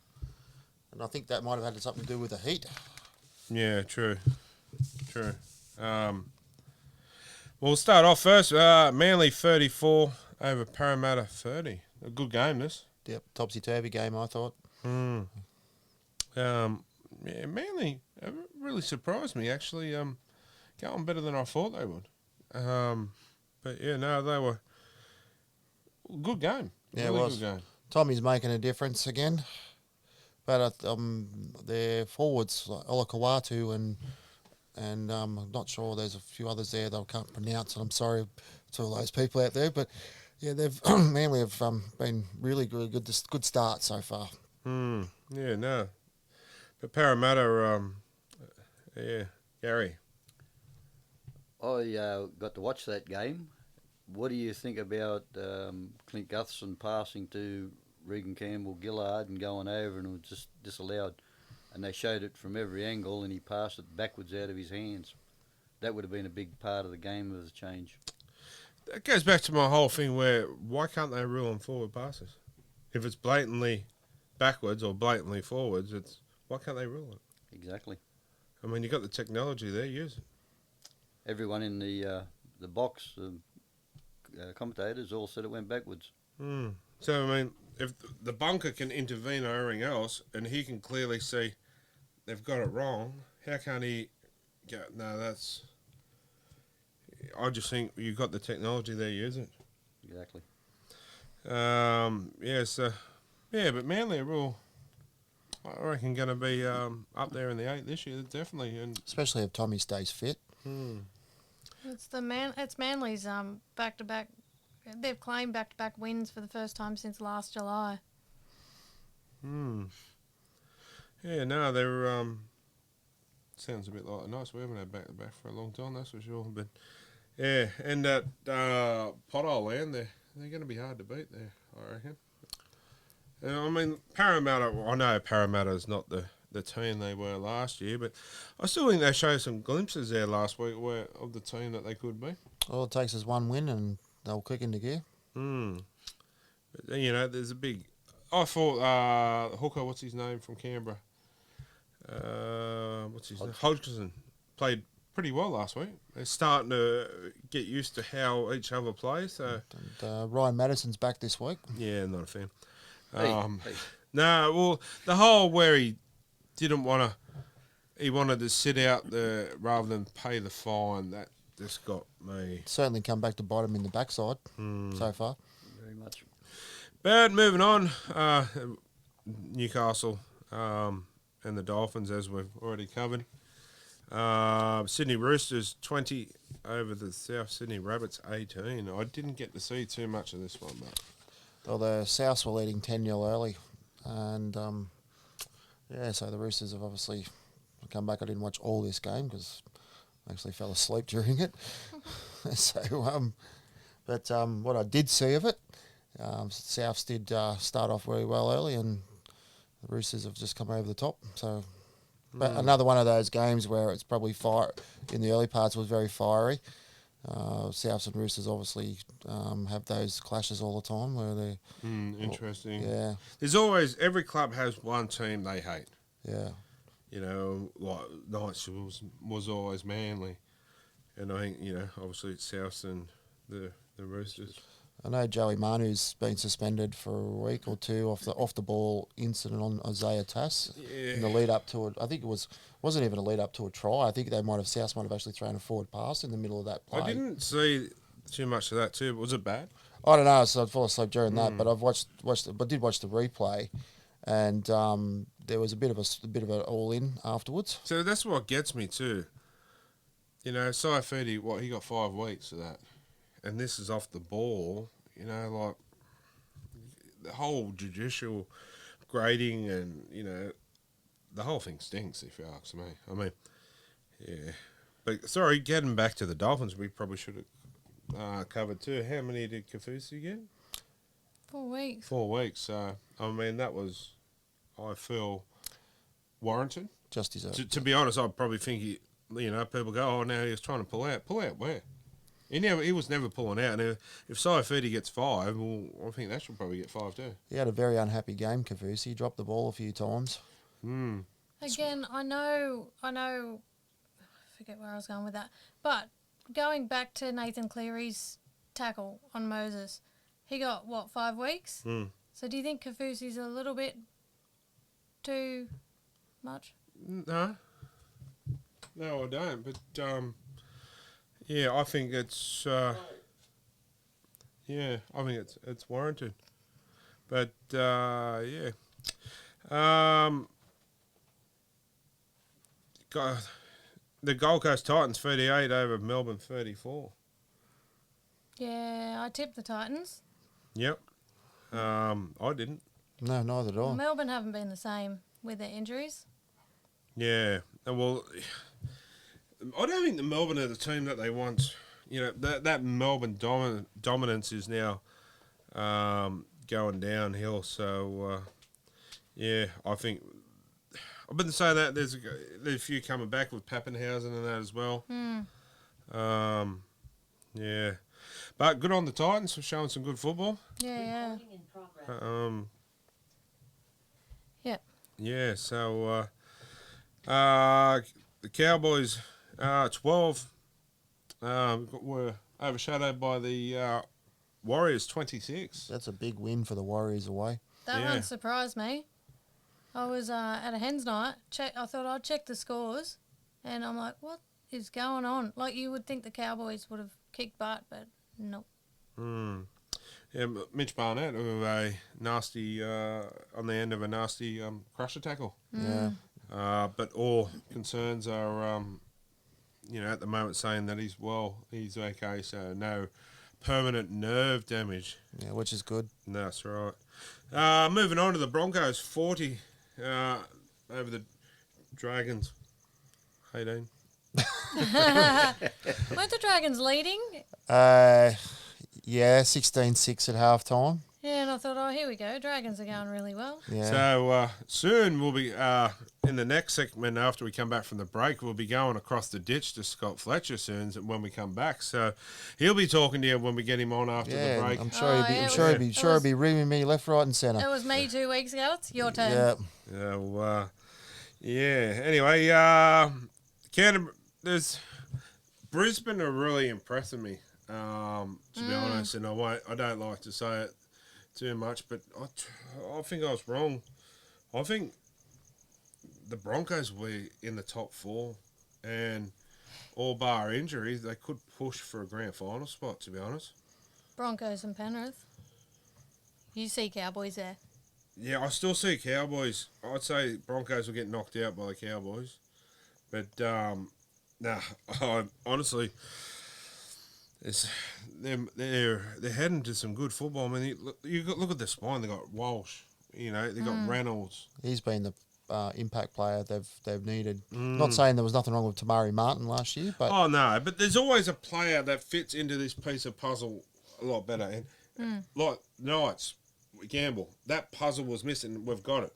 And I think that might have had something to do with the heat. Yeah, true. We'll start off first. Manly 34 over Parramatta 30. A good game, this. Yep, topsy-turvy game, I thought. Yeah, Manly really surprised me, actually. Going better than I thought they would. But, yeah, no, they were good game. Yeah, really it was. Good game. Tommy's making a difference again. But their forwards, like Olakawatu and I'm not sure, there's a few others there that I can't pronounce, and I'm sorry to all those people out there. But, yeah, they've Manly have been really good start so far. Yeah, no. But Parramatta, yeah, Gary. I got to watch that game. What do you think about Clint Gutherson passing to Regan Campbell Gillard and going over, and it was just disallowed? And they showed it from every angle, and he passed it backwards out of his hands. That would have been a big part of the game of the change. That goes back to my whole thing where why can't they rule on forward passes? If it's blatantly backwards or blatantly forwards, why can't they rule it? Exactly. I mean, you got the technology there, use it. Everyone in the box, commentators, all said it went backwards. So, I mean, if the bunker can intervene or everything else, and he can clearly see they've got it wrong, how can't he go, no, that's... I just think you've got the technology there, use it. Exactly. Yeah, so... Yeah, but Manly are real... I reckon going to be up there in the 8 this year, definitely. And especially if Tommy stays fit. It's Manly's back-to-back. They've claimed back-to-back wins for the first time since last July. Yeah, no, they're sounds a bit like nice. We haven't had back-to-back for a long time, that's for sure. But yeah, and that Pothole land, they're going to be hard to beat there, I reckon. I mean, Parramatta, I know Parramatta's not the team they were last year, but I still think they showed some glimpses there last week of the team that they could be. All it takes is one win and they'll kick into gear. But, you know, there's a big... I thought hooker, what's his name from Canberra? What's his name? Hodgson played pretty well last week. They're starting to get used to how each other plays. So. And, Ryan Madison's back this week. Yeah, not a fan. Hey. No, well, the whole where he didn't want to... He wanted to sit out there rather than pay the fine. That just got me... Certainly come back to bite him in the backside so far. Very much. But moving on, Newcastle and the Dolphins, as we've already covered. Sydney Roosters 20 over the South Sydney Rabbits 18. I didn't get to see too much of this one, but... Well, the Souths were leading 10-0 early. And, yeah, so the Roosters have obviously come back. I didn't watch all this game because I actually fell asleep during it. But what I did see of it, Souths did start off very well early, and the Roosters have just come over the top. So, but another one of those games where it's probably in the early parts was very fiery. Souths and Roosters obviously have those clashes all the time where they. Interesting. Yeah. There's always every club has one team they hate. Yeah. You know, like Knights was always Manly, and I think obviously it's Souths and the Roosters. I know Joey Manu's been suspended for a week or two off the ball incident on Isaiah Tass in the lead up to it. I think wasn't even a lead up to a try. I think South might have actually thrown a forward pass in the middle of that play. I didn't see too much of that too. Was it bad? I don't know. So I fell asleep during that, but I've did watch the replay, and there was a bit of an all in afterwards. So that's what gets me too. Saifiti, he got 5 weeks of that. And this is off the ball, like the whole judicial grading and, the whole thing stinks, if you ask me. I mean, yeah. But, sorry, getting back to the Dolphins, we probably should have covered too. How many did Kaufusi get? 4 weeks. 4 weeks. So, I mean, that was, I feel, warranted. Just deserved. To be honest, I probably think, people go, oh, now he was trying to pull out. Pull out where? He was never pulling out. And if Saifiti gets 5, well, I think that should probably get 5 too. He had a very unhappy game, Kaufusi. He dropped the ball a few times. Again, I know, I forget where I was going with that. But going back to Nathan Cleary's tackle on Moses, he got, 5 weeks? So do you think Kaufusi's a little bit too much? No, I don't. But, yeah, I think it's it's warranted. But yeah. The Gold Coast Titans 38 over Melbourne 34. Yeah, I tipped the Titans. Yep. I didn't. No, neither at all. Melbourne haven't been the same with their injuries. Yeah, well, I don't think the Melbourne are the team that they once. You know, that Melbourne dominance is now going downhill. So, yeah, I think I've been saying that there's a few coming back with Pappenhausen and that as well. Yeah, but good on the Titans for showing some good football. Yeah. Yep. Yeah, so the Cowboys 12 were overshadowed by the Warriors 26. That's a big win for the Warriors away. That one surprised me. I was at a hens night. I thought I'd check the scores, and I'm like, what is going on? Like, you would think the Cowboys would have kicked butt, but nope. Yeah, Mitch Barnett with a nasty on the end of a nasty crusher tackle. Yeah. But all concerns are, at the moment saying that he's okay, so no permanent nerve damage. Yeah, which is good. No, that's right. Moving on to the Broncos, 40 over the Dragons. Hey, Dean. Weren't the Dragons leading? Yeah, 16-6 at halftime. Yeah, and I thought, oh, here we go. Dragons are going really well. Yeah. So soon we'll be in the next segment after we come back from the break. We'll be going across the ditch to Scott Fletcher soon when we come back. So he'll be talking to you when we get him on after the break. I'm sure he'll be reaming me left, right, and centre. It was me 2 weeks ago. It's your turn. Yeah. Anyway, Canterbury, Brisbane are really impressing me. To be honest, and I don't like to say it too much, but I think I was wrong. I think the Broncos were in the top 4, and all bar injuries, they could push for a grand final spot, to be honest. Broncos and Penrith. You see Cowboys there. Yeah, I still see Cowboys. I'd say Broncos will get knocked out by the Cowboys. But, honestly, they're heading to some good football. I mean, look at the spine. They got Walsh. They got Reynolds. He's been the impact player they've needed. Not saying there was nothing wrong with Tamari Martin last year, but but there's always a player that fits into this piece of puzzle a lot better. And like Knights, Gamble, that puzzle was missing. We've got it.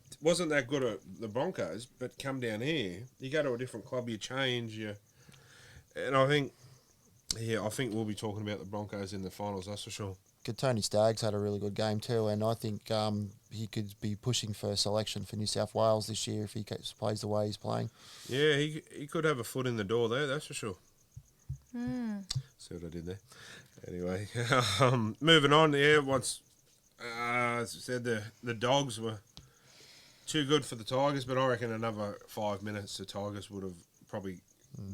It wasn't that good at the Broncos, but come down here, you go to a different club, you change, and I think we'll be talking about the Broncos in the finals, that's for sure. Tony Staggs had a really good game too, and I think he could be pushing for selection for New South Wales this year if he plays the way he's playing. Yeah, he could have a foot in the door there, that's for sure. See what I did there? Anyway, moving on, once, as I said, the Dogs were too good for the Tigers, but I reckon another 5 minutes the Tigers would have probably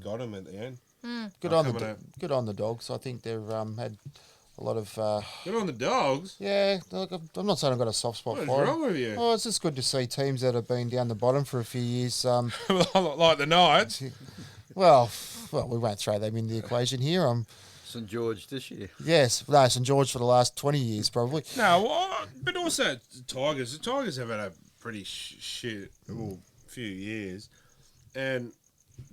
got them at the end. Good on the Dogs. I think they've had a lot of... Good on the Dogs? Yeah, look, I'm not saying I've got a soft spot for them. What's wrong with you? Oh, it's just good to see teams that have been down the bottom for a few years. Like the Knights. Well, we won't throw them in the equation here. St George this year. Yes, no, St George for the last 20 years probably. No, but also the Tigers. The Tigers have had a pretty few years, and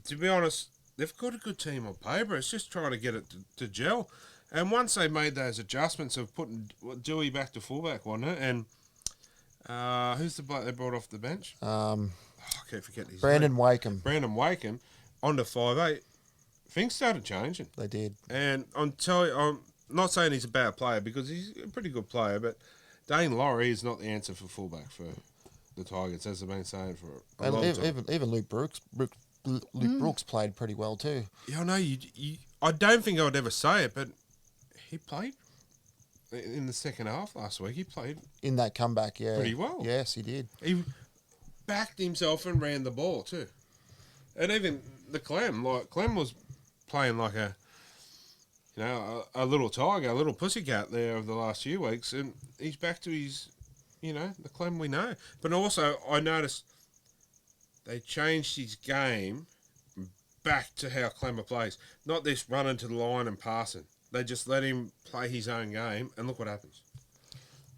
to be honest, they've got a good team on paper. It's just trying to get it to gel. And once they made those adjustments of putting Dewey back to fullback, wasn't it? And who's the bloke they brought off the bench? I can't forget his Brandon name. Wakeham. Brandon Wakeham onto 5'8". Things started changing. They did. And I'm not saying he's a bad player because he's a pretty good player, but Dane Laurie is not the answer for fullback for the Tigers, as they've been saying for a long time. Even Luke Brooks. Brooks played pretty well too. Yeah, I know. I don't think I would ever say it, but he played in the second half last week. He played in that comeback, yeah, pretty well. Yes, he did. He backed himself and ran the ball too. And even Clem was playing like a little tiger, a little pussycat there over the last few weeks, and he's back to his, the Clem we know. But also, I noticed they changed his game back to how Clemmer plays. Not this running to the line and passing. They just let him play his own game, and look what happens.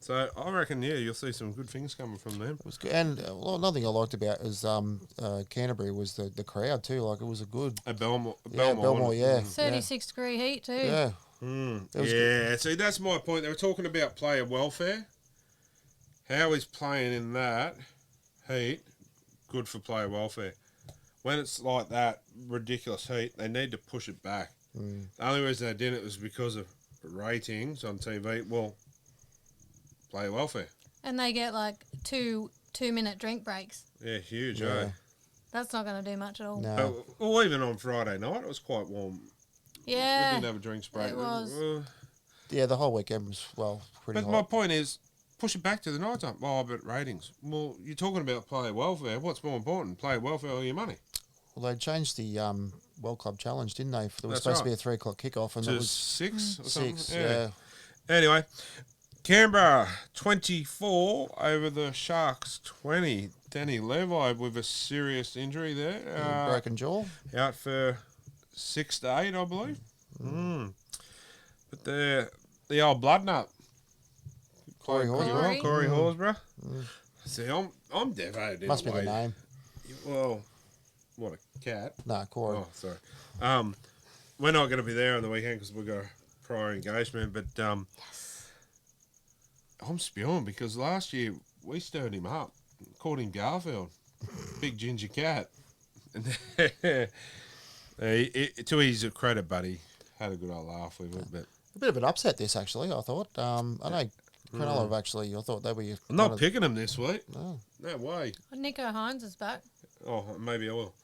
So I reckon, you'll see some good things coming from them. It was good. And another thing I liked about is Canterbury was the crowd too. Like it was a good. At Belmore. Belmore, yeah. 36-degree heat too. Yeah. Yeah, see, that's my point. They were talking about player welfare. How is playing in that heat good for player welfare? When it's like that ridiculous heat, they need to push it back. The only reason they did it was because of ratings on TV. Well, player welfare. And they get like two-minute drink breaks. Yeah, huge, Yeah. That's not going to do much at all. No. Well, even on Friday night, it was quite warm. We Yeah. didn't have a drinks break. It was. Yeah, the whole weekend was pretty But hot. my point is, push it back to the night time. Oh, but ratings. Well, you're talking about player welfare. What's more important, player welfare or your money? Well, they changed the World Club Challenge, didn't they? There was That's supposed to right. be a 3 o'clock kickoff, and To it was 6 or something? 6. Yeah. Anyway, Canberra 24 over the Sharks 20. Danny Levi with a serious injury there. Broken jaw. Out for 6 to 8, I believe. But the old blood nut. Corey Horsburgh. Corey Horsburgh. See, I'm devastated. Must be the name. Well, what, a cat? No, Corey. Oh, sorry. We're not going to be there on the weekend because we've got a prior engagement, but I'm spewing because last year we stirred him up, called him Garfield, big ginger cat. And to his credit, buddy, had a good old laugh with it. But A bit of an upset, this, actually, I thought. I know Cronulla have actually, I thought they were... I'm not picking him this week. No. No way. Nico Hines is back. Oh, maybe I will.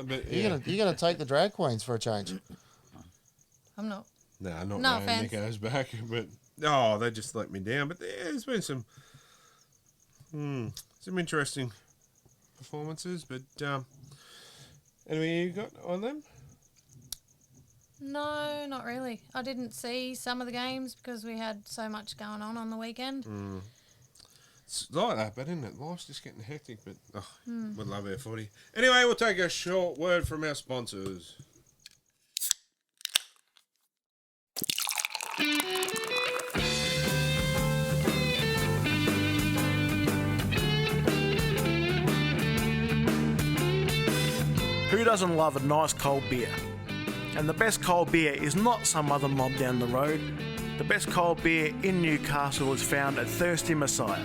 But, You're gonna take the drag queens for a change. I'm not. No, not No no offense. Nico's back, but they just let me down. But there's been some interesting performances. But anyway, you got on them? No, not really. I didn't see some of the games because we had so much going on the weekend. It's like that, but isn't it? Life's just getting hectic. But we love our footy. Anyway, we'll take a short word from our sponsors. Who doesn't love a nice cold beer? And the best cold beer is not some other mob down the road. The best cold beer in Newcastle is found at Thirsty Messiah.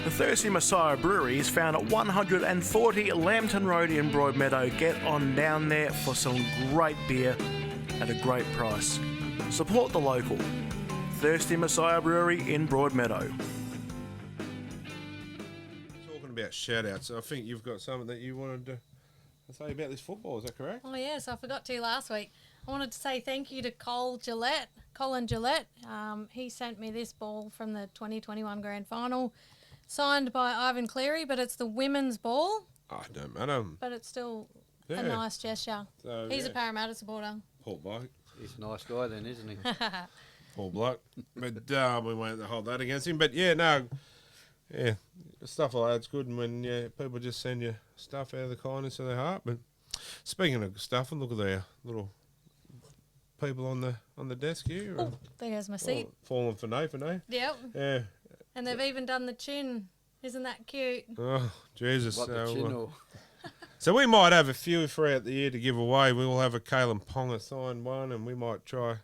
The Thirsty Messiah Brewery is found at 140 Lambton Road in Broadmeadow. Get on down there for some great beer at a great price. Support the local. Thirsty Messiah Brewery in Broadmeadow. Talking about shout-outs, I think you've got something that you wanted to say about this football. Is that correct? Oh, yes, I forgot to last week. I wanted to say thank you to Colin Gillette. He sent me this ball from the 2021 Grand Final, signed by Ivan Cleary, but it's the women's ball. Oh, it don't matter. But it's still Yeah. a nice gesture. So, He's a yeah. Parramatta supporter. Poor bloke. He's a nice guy then, isn't he? Poor bloke. But we won't hold that against him. But stuff like that's good. And when people just send you stuff out of the kindness of their heart. But speaking of stuff, and look at their little people on the desk here. Oh, there goes my seat. Falling for Nathan, eh? Yep. Yeah. And they've even done the chin. Isn't that cute? Oh, Jesus. What the chin or? So we might have a few throughout the year to give away. We will have a Kalen Ponga signed one, and we might try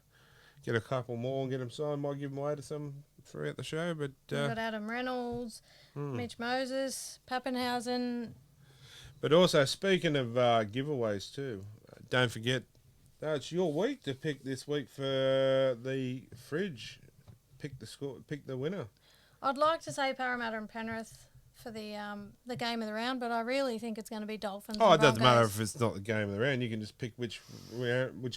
get a couple more and get them signed. Might give them away to some throughout the show. But We've got Adam Reynolds, Mitch Moses, Pappenhausen. But also, speaking of giveaways too, don't forget, it's your week to pick this week for the fridge. Pick the score. Pick the winner. I'd like to say Parramatta and Penrith for the game of the round, but I really think it's going to be Dolphins. Oh, and it doesn't matter Broncos. if it's not the game of the round. You can just pick which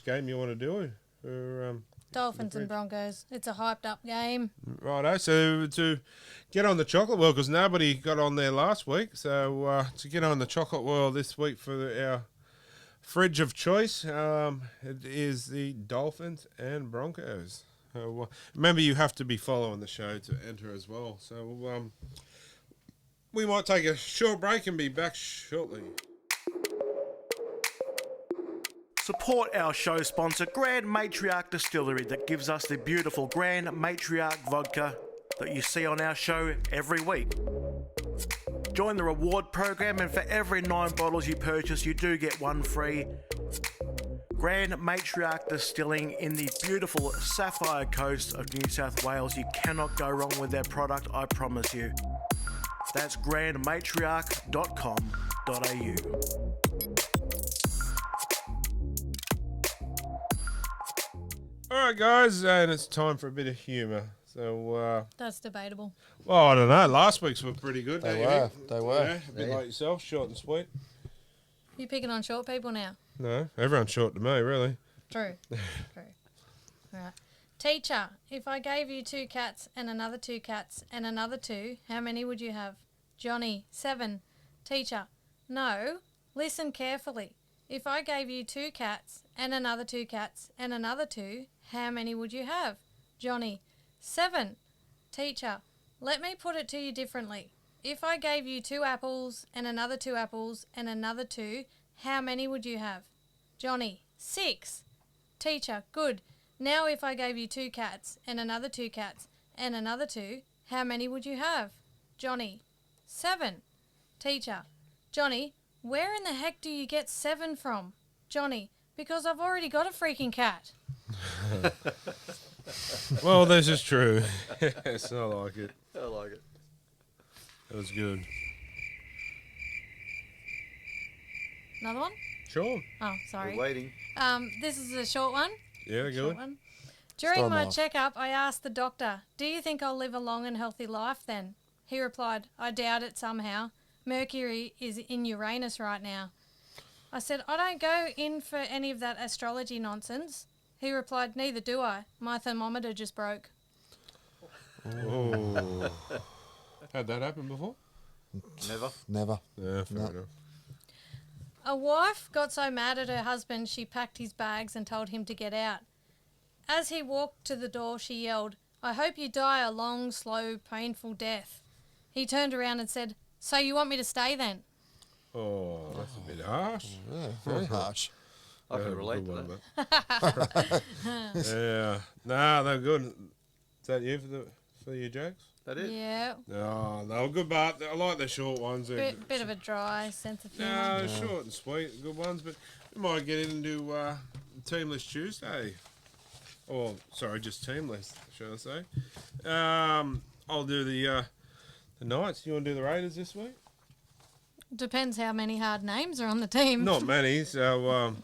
game you want to do for Dolphins and Broncos. It's a hyped up game. Righto, so to get on the chocolate world, because nobody got on there last week, so to get on the chocolate world this week for our fridge of choice, it is the Dolphins and Broncos. Remember, you have to be following the show to enter as well. So we might take a short break and be back shortly. Support our show sponsor, Grand Matriarch Distillery, that gives us the beautiful Grand Matriarch vodka, that you see on our show every week. Join the reward program, and for every 9 bottles you purchase, you do get one free. Grand Matriarch Distilling in the beautiful Sapphire Coast of New South Wales. You cannot go wrong with their product, I promise you. That's grandmatriarch.com.au. All right, guys, and it's time for a bit of humour. So, That's debatable. well, I don't know. Last week's were pretty good. They don't you were, think? they were. Yeah, a bit Yeah. like yourself, short and sweet. You picking on short people now? No, everyone's short to me, really. True. True. Right. Teacher, if I gave you 2 cats and another 2 cats and another 2, how many would you have? Johnny, 7. Teacher, no. Listen carefully. If I gave you 2 cats and another 2 cats and another 2, how many would you have? Johnny, 7. Teacher, let me put it to you differently. If I gave you 2 apples and another 2 apples and another 2, how many would you have? Johnny, 6. Teacher, good. Now if I gave you 2 cats and another 2 cats and another 2, how many would you have? Johnny, 7. Teacher, Johnny, where in the heck do you get 7 from? Johnny, because I've already got a freaking cat. Well, this is true. Yes, I like it. I like it. That was good. Another one? Sure. Oh, sorry. We're waiting. This is a short one. Yeah, Short good. one. During Storm my off. checkup, I asked the doctor, do you think I'll live a long and healthy life then? He replied, I doubt it somehow. Mercury is in Uranus right now. I said, I don't go in for any of that astrology nonsense. He replied, neither do I. My thermometer just broke. Oh. Had that happen before? Never. Never. Yeah, fair No. enough. A wife got so mad at her husband she packed his bags and told him to get out. As he walked to the door, she yelled, I hope you die a long, slow, painful death. He turned around and said, so you want me to stay then? Oh, that's a bit harsh. Yeah, very harsh. I can Yeah, relate good to one, that. but- Yeah. Nah, they're good. Is that you for your jokes? That it? Yeah. No, they were good, but I like the short ones. They're Bit of a dry sense of humour. no, short and sweet, good ones. But we might get into Teamless Tuesday. Or sorry, just Teamless, should I say? I'll do the Knights. You want to do the Raiders this week? Depends how many hard names are on the team. Not many. So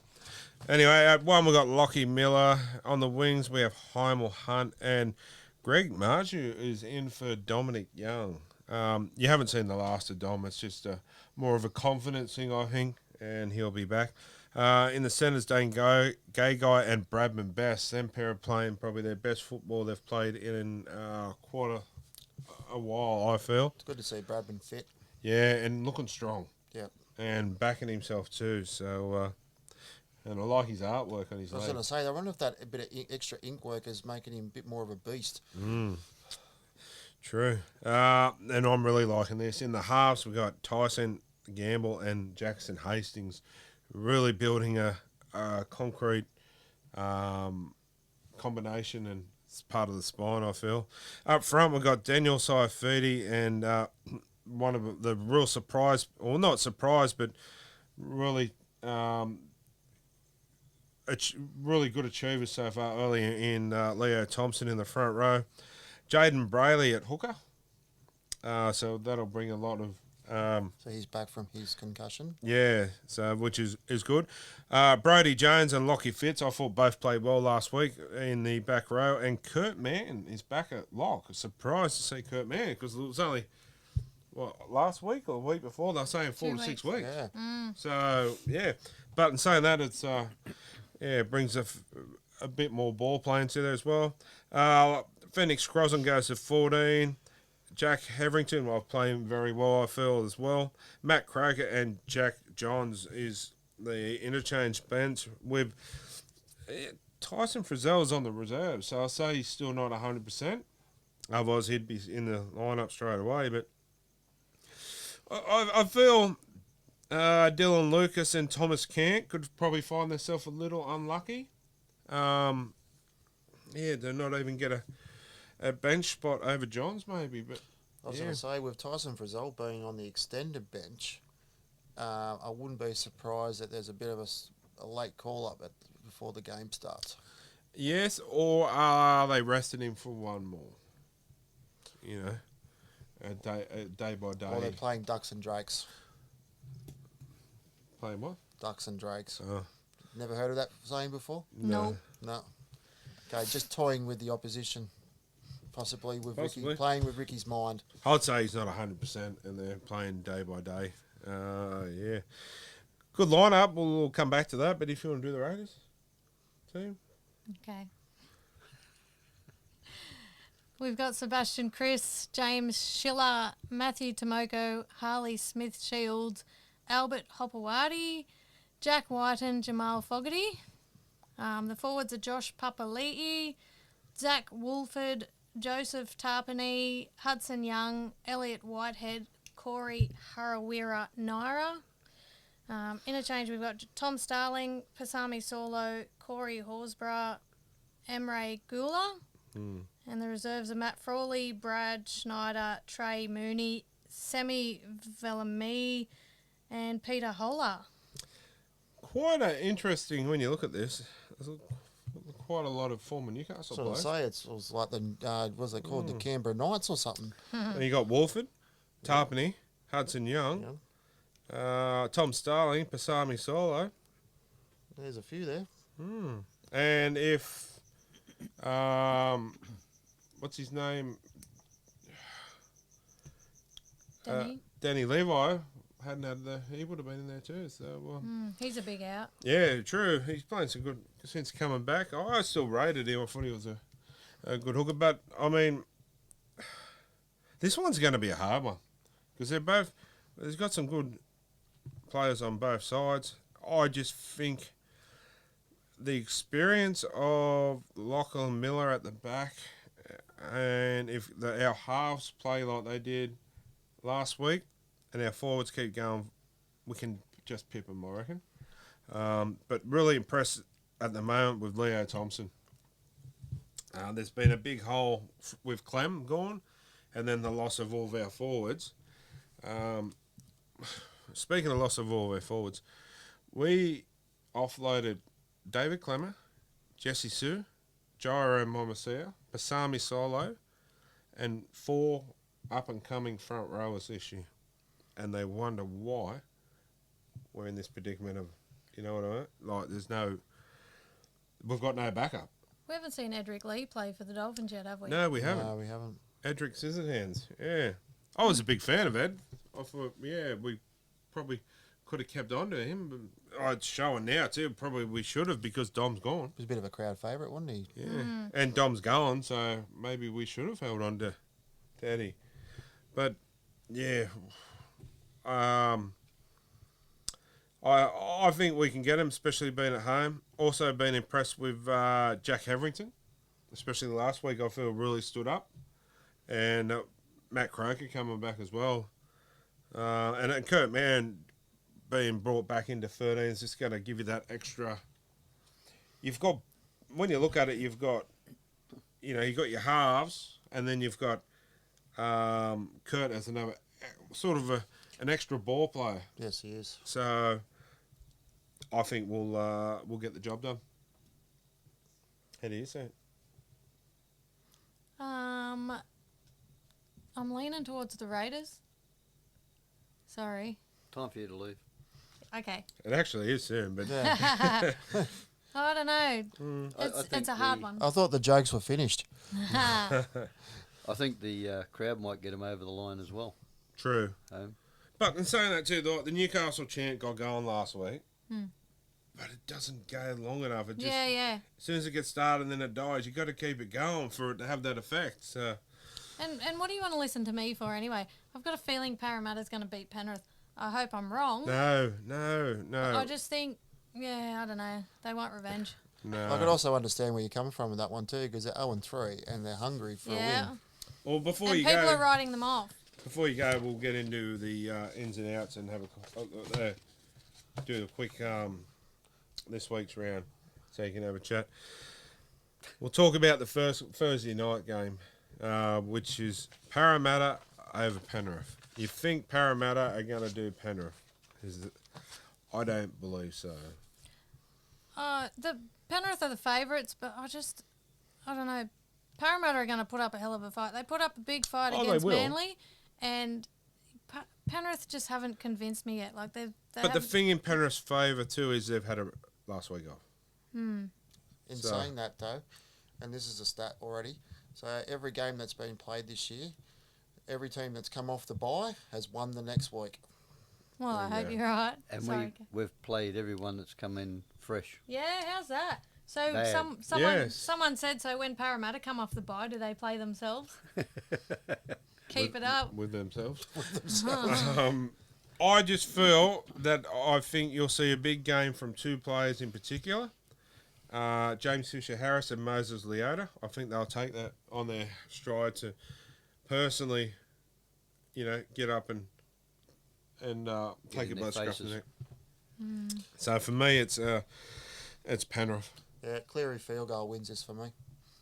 anyway, at 1 we got Lockie Miller. On the wings we have Heimel Hunt and Greg Marju is in for Dominic Young. You haven't seen the last of Dom. It's just more of a confidence thing, I think, and he'll be back. In the centres, Dane Gay Guy and Bradman Best. Them pair are playing probably their best football they've played in quite a while, I feel. It's good to see Bradman fit. Yeah, and looking strong. Yep. And backing himself too. So, and I like his artwork on his I was leg. going to say, I wonder if that bit of extra ink work is making him a bit more of a beast. True. And I'm really liking this. In the halves, we got Tyson Gamble and Jackson Hastings really building a concrete combination, and it's part of the spine, I feel. Up front, we've got Daniel Saifidi and one of the real surprise, or not surprise, but really really good achievers so far early in Leo Thompson in the front row. Jaden Brayley at hooker. So that'll bring a lot of... So he's back from his concussion. yeah, so which is good. Brody Jones and Lockie Fitz, I thought both played well last week in the back row. And Kurt Mann is back at lock. Surprised to see Kurt Mann because it was only... What, last week or the week before? They're saying 4 to 6 weeks. Yeah. So, yeah. But in saying that, it's it brings a bit more ball playing to there as well. Phoenix Crossan goes to 14. Jack Heverington, well, playing very well, I feel, as well. Matt Croker and Jack Johns is the interchange bench with Tyson Frizzell is on the reserve, so I'll say he's still not 100%. Otherwise, he'd be in the lineup straight away. But I feel Dylan Lucas and Thomas Cant could probably find themselves a little unlucky. Yeah, they're not even get a bench spot over Johns maybe, but I was going to say, with Tyson Frizzell being on the extended bench, I wouldn't be surprised that there's a bit of a late call-up before the game starts. Yes, or are they resting him for one more? You know, a day by day. Or they're playing Ducks and Drakes. Playing what? Ducks and Drakes. Oh. Never heard of that saying before? No. No. Okay, just toying with the opposition. Possibly with Possibly. Ricky, playing with Ricky's mind. I'd say he's not 100%, and they're playing day by day. Yeah. Good lineup. We'll come back to that, but if you want to do the Raiders team. Okay. We've got Sebastian Chris, James Schiller, Matthew Tomoko, Harley Smith Shields, Albert Hopewadi, Jack Whiten, Jamal Fogarty. The forwards are Josh Papali'i, Zach Wolford, Joseph Tarpany, Hudson Young, Elliot Whitehead, Corey Harawira Naira. Interchange, we've got Tom Starling, Pasami Solo, Corey Horsburgh, Emre Gula. And the reserves are Matt Frawley, Brad Schneider, Trey Mooney, Semi Velami, and Peter Holler. Quite interesting when you look at this. There's quite a lot of former Newcastle So to players. say, it was like the, what's it called, the Canberra Knights or something. And you got Wolford, Tarpany, Hudson Young, Tom Starling, Pasami Solo. There's a few there. And if, what's his name? Danny Levi hadn't had he would have been in there too. So He's a big out. yeah, true. He's playing some good since coming back. I still rated him. I thought he was a good hooker, but I mean, this one's going to be a hard one because they're both. There's got some good players on both sides. I just think the experience of Lachlan Miller at the back, and if our halves play like they did last week, and our forwards keep going, we can just pip them, I reckon. But really impressed at the moment with Leo Thompson. There's been a big hole with Clem gone, and then the loss of all of our forwards. Speaking of loss of all of our forwards, we offloaded David Clemmer, Jesse Sue, Jairo Momasia, Pasami Solo, and 4 up-and-coming front rowers this year. And they wonder why we're in this predicament of, you know what I mean? Like, we've got no backup. We haven't seen Edric Lee play for the Dolphins yet, have we? No, we haven't. No, we haven't. Edric Scissorhands, yeah. I was a big fan of Ed. I thought, yeah, we probably could have kept on to him. But it's showing now, too. Probably we should have because Dom's gone. He was a bit of a crowd favourite, wasn't he? Yeah. And Dom's gone, so maybe we should have held on to Eddie. But, yeah, I think we can get him, especially being at home. Also been impressed with Jack Heverington, especially last week. I feel really stood up. And Matt Croker coming back as well. And Kurt Mann being brought back into 13 is just going to give you that extra. You've got, when you look at it, you've got your halves, and then you've got Kurt as another sort of an extra ball player. Yes, he is. So I think we'll get the job done. How do you see it? I'm leaning towards the Raiders. Sorry. Time for you to leave. Okay. It actually is soon, but I don't know. It's a hard one. I thought the jokes were finished. I think the crowd might get him over the line as well. True. But in saying that too, the Newcastle chant got going last week, but it doesn't go long enough. It just, yeah. As soon as it gets started and then it dies, you got to keep it going for it to have that effect. So. And what do you want to listen to me for anyway? I've got a feeling Parramatta's going to beat Penrith. I hope I'm wrong. No. I just think, I don't know. They want revenge. No. I could also understand where you're coming from with that one too, because they're 0-3 and they're hungry for a win. Well, before and you people go, are writing them off. Before you go, we'll get into the ins and outs and have do a quick this week's round, so you can have a chat. We'll talk about the first Thursday night game. which is Parramatta over Penrith. You think Parramatta are going to do Penrith? I don't believe so. The Penrith are the favourites, but I don't know. Parramatta are going to put up a hell of a fight. They put up a big fight against Manly, and Penrith just haven't convinced me yet. Like But the thing in Penrith's favour too is they've had a last week off. In saying that though, and this is a stat already, so every game that's been played this year, every team that's come off the bye has won the next week. Well, I hope you're right. And Sorry. we've played everyone that's come in fresh. Yeah, how's that? So Bad. someone said, so when Parramatta come off the bye, do they play themselves? Keep it up. With themselves. I just feel that I think you'll see a big game from two players in particular. James Fisher-Harris and Moses Leota. I think they'll take that on their stride to personally, get up and take a blood scruff in the neck. So for me, it's Penrith. Yeah, Cleary field goal wins this for me.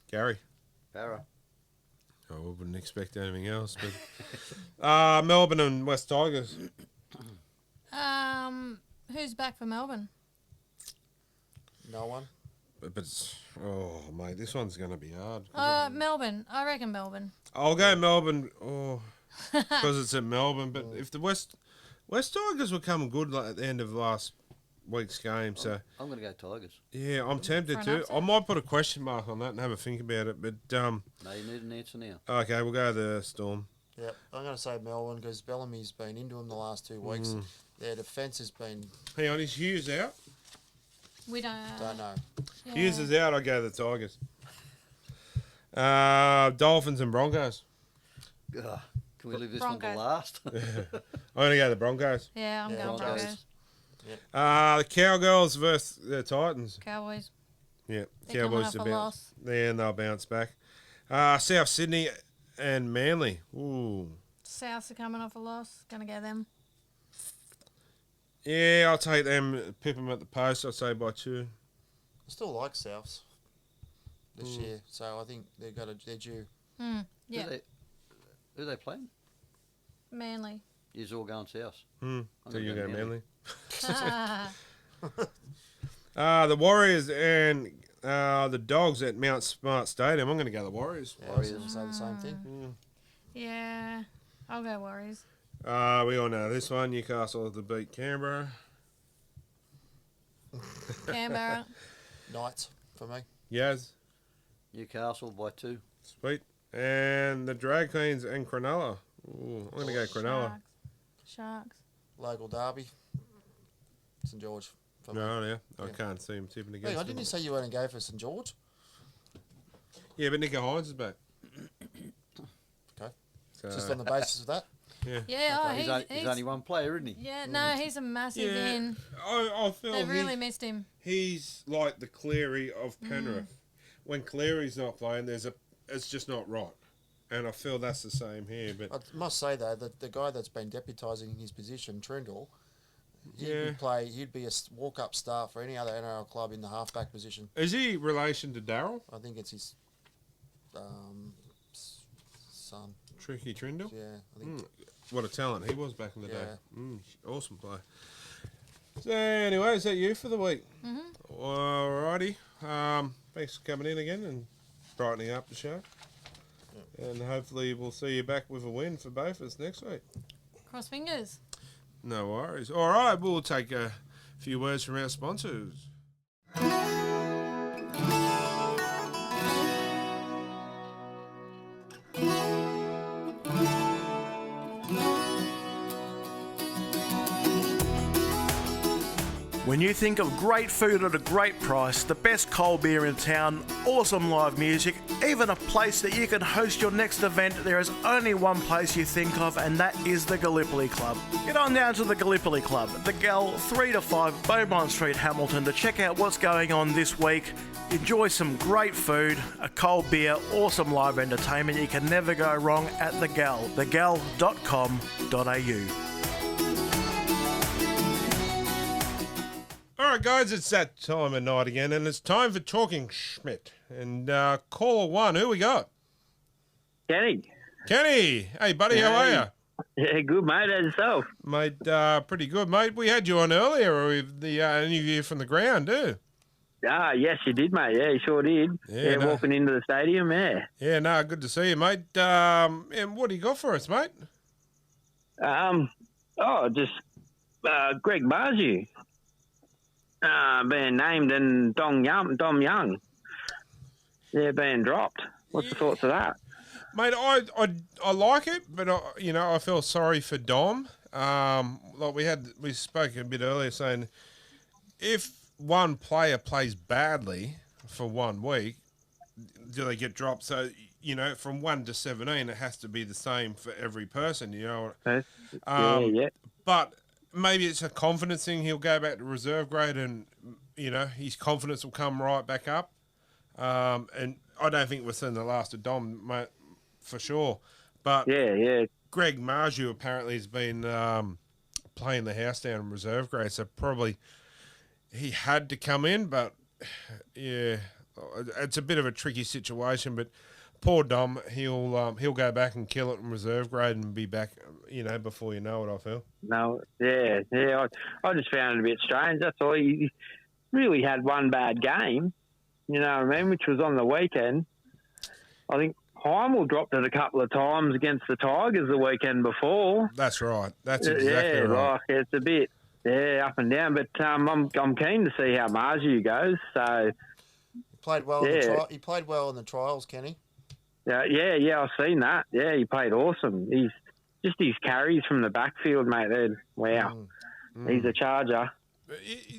Gary. Barra. I wouldn't expect anything else, but Melbourne and West Tigers. Who's back for Melbourne? No one. But mate, this one's going to be hard. Melbourne. I reckon Melbourne. I'll go Melbourne, because it's at Melbourne. But if the West Tigers were coming good at the end of last week's game, so I'm going to go Tigers. Yeah, I'm tempted to. I might put a question mark on that and have a think about it. But no, you need an answer now. Okay, we'll go the Storm. Yep, I'm going to say Melbourne because Bellamy's been into him the last 2 weeks. Their defence has been. Hang on, is Hughes out? We don't know. Yeah. Hughes is out. I go the Tigers. Dolphins and Broncos. Can we leave this one to last? I'm going to go the Broncos. Yeah, I'm going Broncos. The Cowgirls versus the Titans. Cowboys. Yeah, They're Cowboys coming off a loss. Yeah, and they'll bounce back. South Sydney and Manly. Ooh. Souths are coming off a loss. Gonna go them. Yeah, I'll take them. Pip them at the post. I'd say by 2. I still like Souths this year, so I think they're due. Yeah. Who are they playing? Manly. You're all going South. So you go Manly. The Warriors and the Dogs at Mount Smart Stadium. I'm going to go the Warriors. Yeah, Warriors will say the same thing. Yeah, I'll go Warriors. We all know this one. Newcastle to beat Canberra. Canberra. Knights for me. Yaz. Newcastle by 2. Sweet. And the Drag Queens and Cronulla. Ooh, I'm going to go Cronulla. Sharks. Local derby. St George. For me. I can't see him tipping against Hey, them. didn't you say you weren't going to go for St George? Yeah, but Nico Hines is back. Okay. So, Just on the basis of that? Yeah. Yeah, He's only one player, isn't he? Yeah, no, he's a massive in. I feel They've really missed him. He's like the Cleary of Penrith. When Cleary's not playing, it's just not right. And I feel that's the same here. But I must say though that the guy that's been deputising in his position, Trindle, he'd be a walk-up star for any other NRL club in the halfback position. Is he relation to Darryl? I think it's his son. Tricky Trindle? Yeah, I think. What a talent he was back in the day. Yeah. Awesome player. So anyway, is that you for the week? Alrighty. Thanks for coming in again and brightening up the show. And hopefully we'll see you back with a win for both of us next week. Cross fingers. No worries. All right, we'll take a few words from our sponsors. When you think of great food at a great price, the best cold beer in town, awesome live music, even a place that you can host your next event, there is only one place you think of, and that is the Gallipoli Club. Get on down to the Gallipoli Club, the Gal 3 to 5 Beaumont Street, Hamilton, to check out what's going on this week. Enjoy some great food, a cold beer, awesome live entertainment. You can never go wrong at the Gal, thegal.com.au. All right, guys, it's that time of night again, and it's time for Talking Schmidt. And caller 1, who we got? Kenny. Kenny, hey buddy, how are you? Yeah, good, mate. How's yourself? Mate, pretty good, mate. We had you on earlier with the interview from the ground, too. Ah, yes, you did, mate. Yeah, you sure did. Yeah, no. Walking into the stadium, yeah. Yeah, no, good to see you, mate. And what do you got for us, mate? Just Greg Marju being named and Dom Young, yeah, being dropped. What's the thoughts of that? Mate, I like it, but I feel sorry for Dom. Like we spoke a bit earlier saying if one player plays badly for 1 week, do they get dropped? So from 1 to 17, it has to be the same for every person. Yeah. But maybe it's a confidence thing. He'll go back to reserve grade, and his confidence will come right back up. And I don't think we're seeing the last of Dom, mate, for sure. But yeah. Greg Marju apparently has been playing the house down in reserve grade, so probably he had to come in. But yeah, it's a bit of a tricky situation. But poor Dom, he'll go back and kill it in reserve grade and be back, before you know it, I feel. No, yeah. I just found it a bit strange. That's all. He really had one bad game, you know what I mean, which was on the weekend. I think Heimel dropped it a couple of times against the Tigers the weekend before. That's right. That's exactly right. Like it's a bit, up and down. But I'm keen to see how Marju goes. So He played well. He played well in the trials, Kenny. Yeah, I've seen that. Yeah, he played awesome. His carries from the backfield, mate. Wow, he's a charger.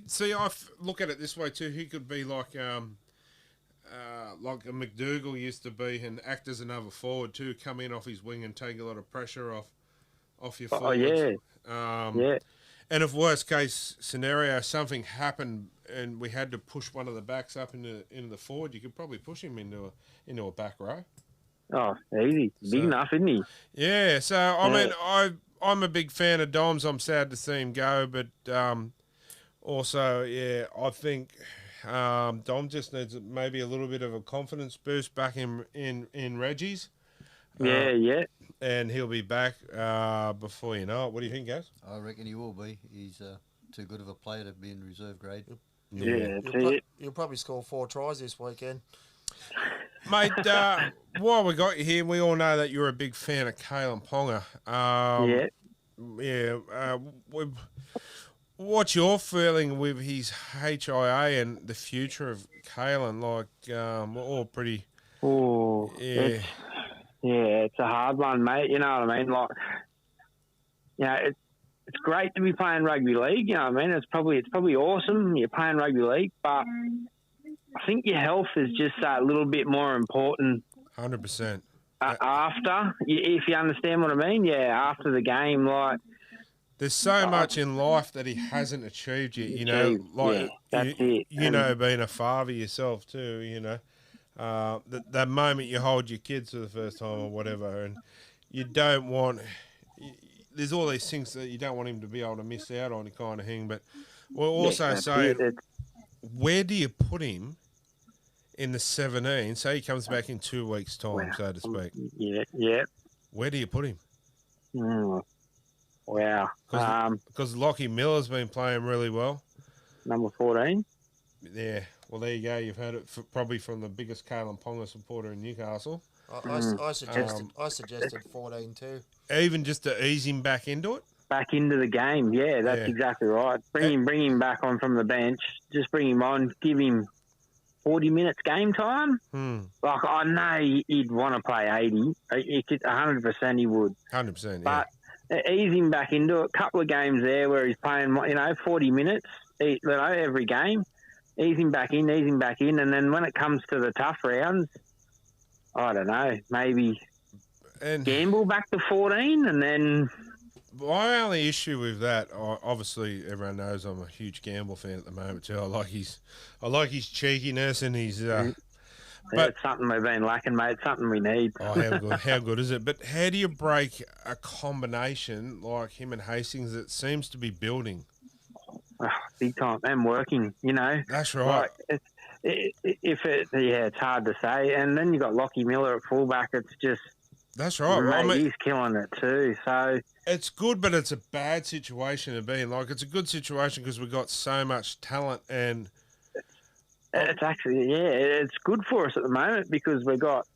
See, I look at it this way too. He could be like a McDougall used to be, and act as another forward too. Come in off his wing and take a lot of pressure off your forwards. Yeah. And if worst case scenario, something happened and we had to push one of the backs up into the forward, you could probably push him into a back row. Oh, easy. Big enough, isn't he? Yeah. So I mean, I'm a big fan of Dom's. I'm sad to see him go, but also, yeah, I think Dom just needs maybe a little bit of a confidence boost back in Reggie's. Yeah. And he'll be back before you know it. What do you think, guys? I reckon he will be. He's too good of a player to be in reserve grade. Yeah, He'll probably score 4 tries this weekend. Mate, while we got you here, we all know that you're a big fan of Kalen Ponga. What's your feeling with his HIA and the future of Kalen? Like, we're all pretty... Oh, yeah. It's a hard one, mate. You know what I mean? Like, it's great to be playing rugby league. You know what I mean? It's probably awesome. You're playing rugby league, but I think your health is just a little bit more important. 100%. After, if you understand what I mean, after the game, like. There's so much in life that he hasn't achieved yet. That's it. Being a father yourself too. That moment you hold your kids for the first time or whatever, and you don't want. There's all these things that you don't want him to be able to miss out on, kind of thing. But we're also saying, where do you put him in the 17? Say he comes back in 2 weeks' time, so to speak. Yeah. Where do you put him? Wow. Because Lockie Miller's been playing really well. Number 14. Yeah. Well, there you go. You've heard it probably from the biggest Kalen Ponga supporter in Newcastle. I suggested 14 too. Even just to ease him back into it? Back into the game, that's exactly right. Bring him back on from the bench. Just bring him on, give him 40 minutes game time. Like, I know he'd want to play 80. 100% he would. 100%, But ease him back into it. A couple of games there where he's playing, 40 minutes, every game. Ease him back in, and then when it comes to the tough rounds, I don't know, maybe gamble back to 14, and then... My only issue with that, obviously, everyone knows I'm a huge Gamble fan at the moment too. I like his cheekiness and his. But it's something we've been lacking, mate. It's something we need. Oh, how good is it? But how do you break a combination like him and Hastings that seems to be building? Big time and working, That's right. Like, it's hard to say. And then you got Lockie Miller at fullback. It's just That's right. Mate, I mean, he's killing it too. So it's good, but it's a bad situation to be in. Like, it's a good situation because we've got so much talent and... it's actually, it's good for us at the moment because we've got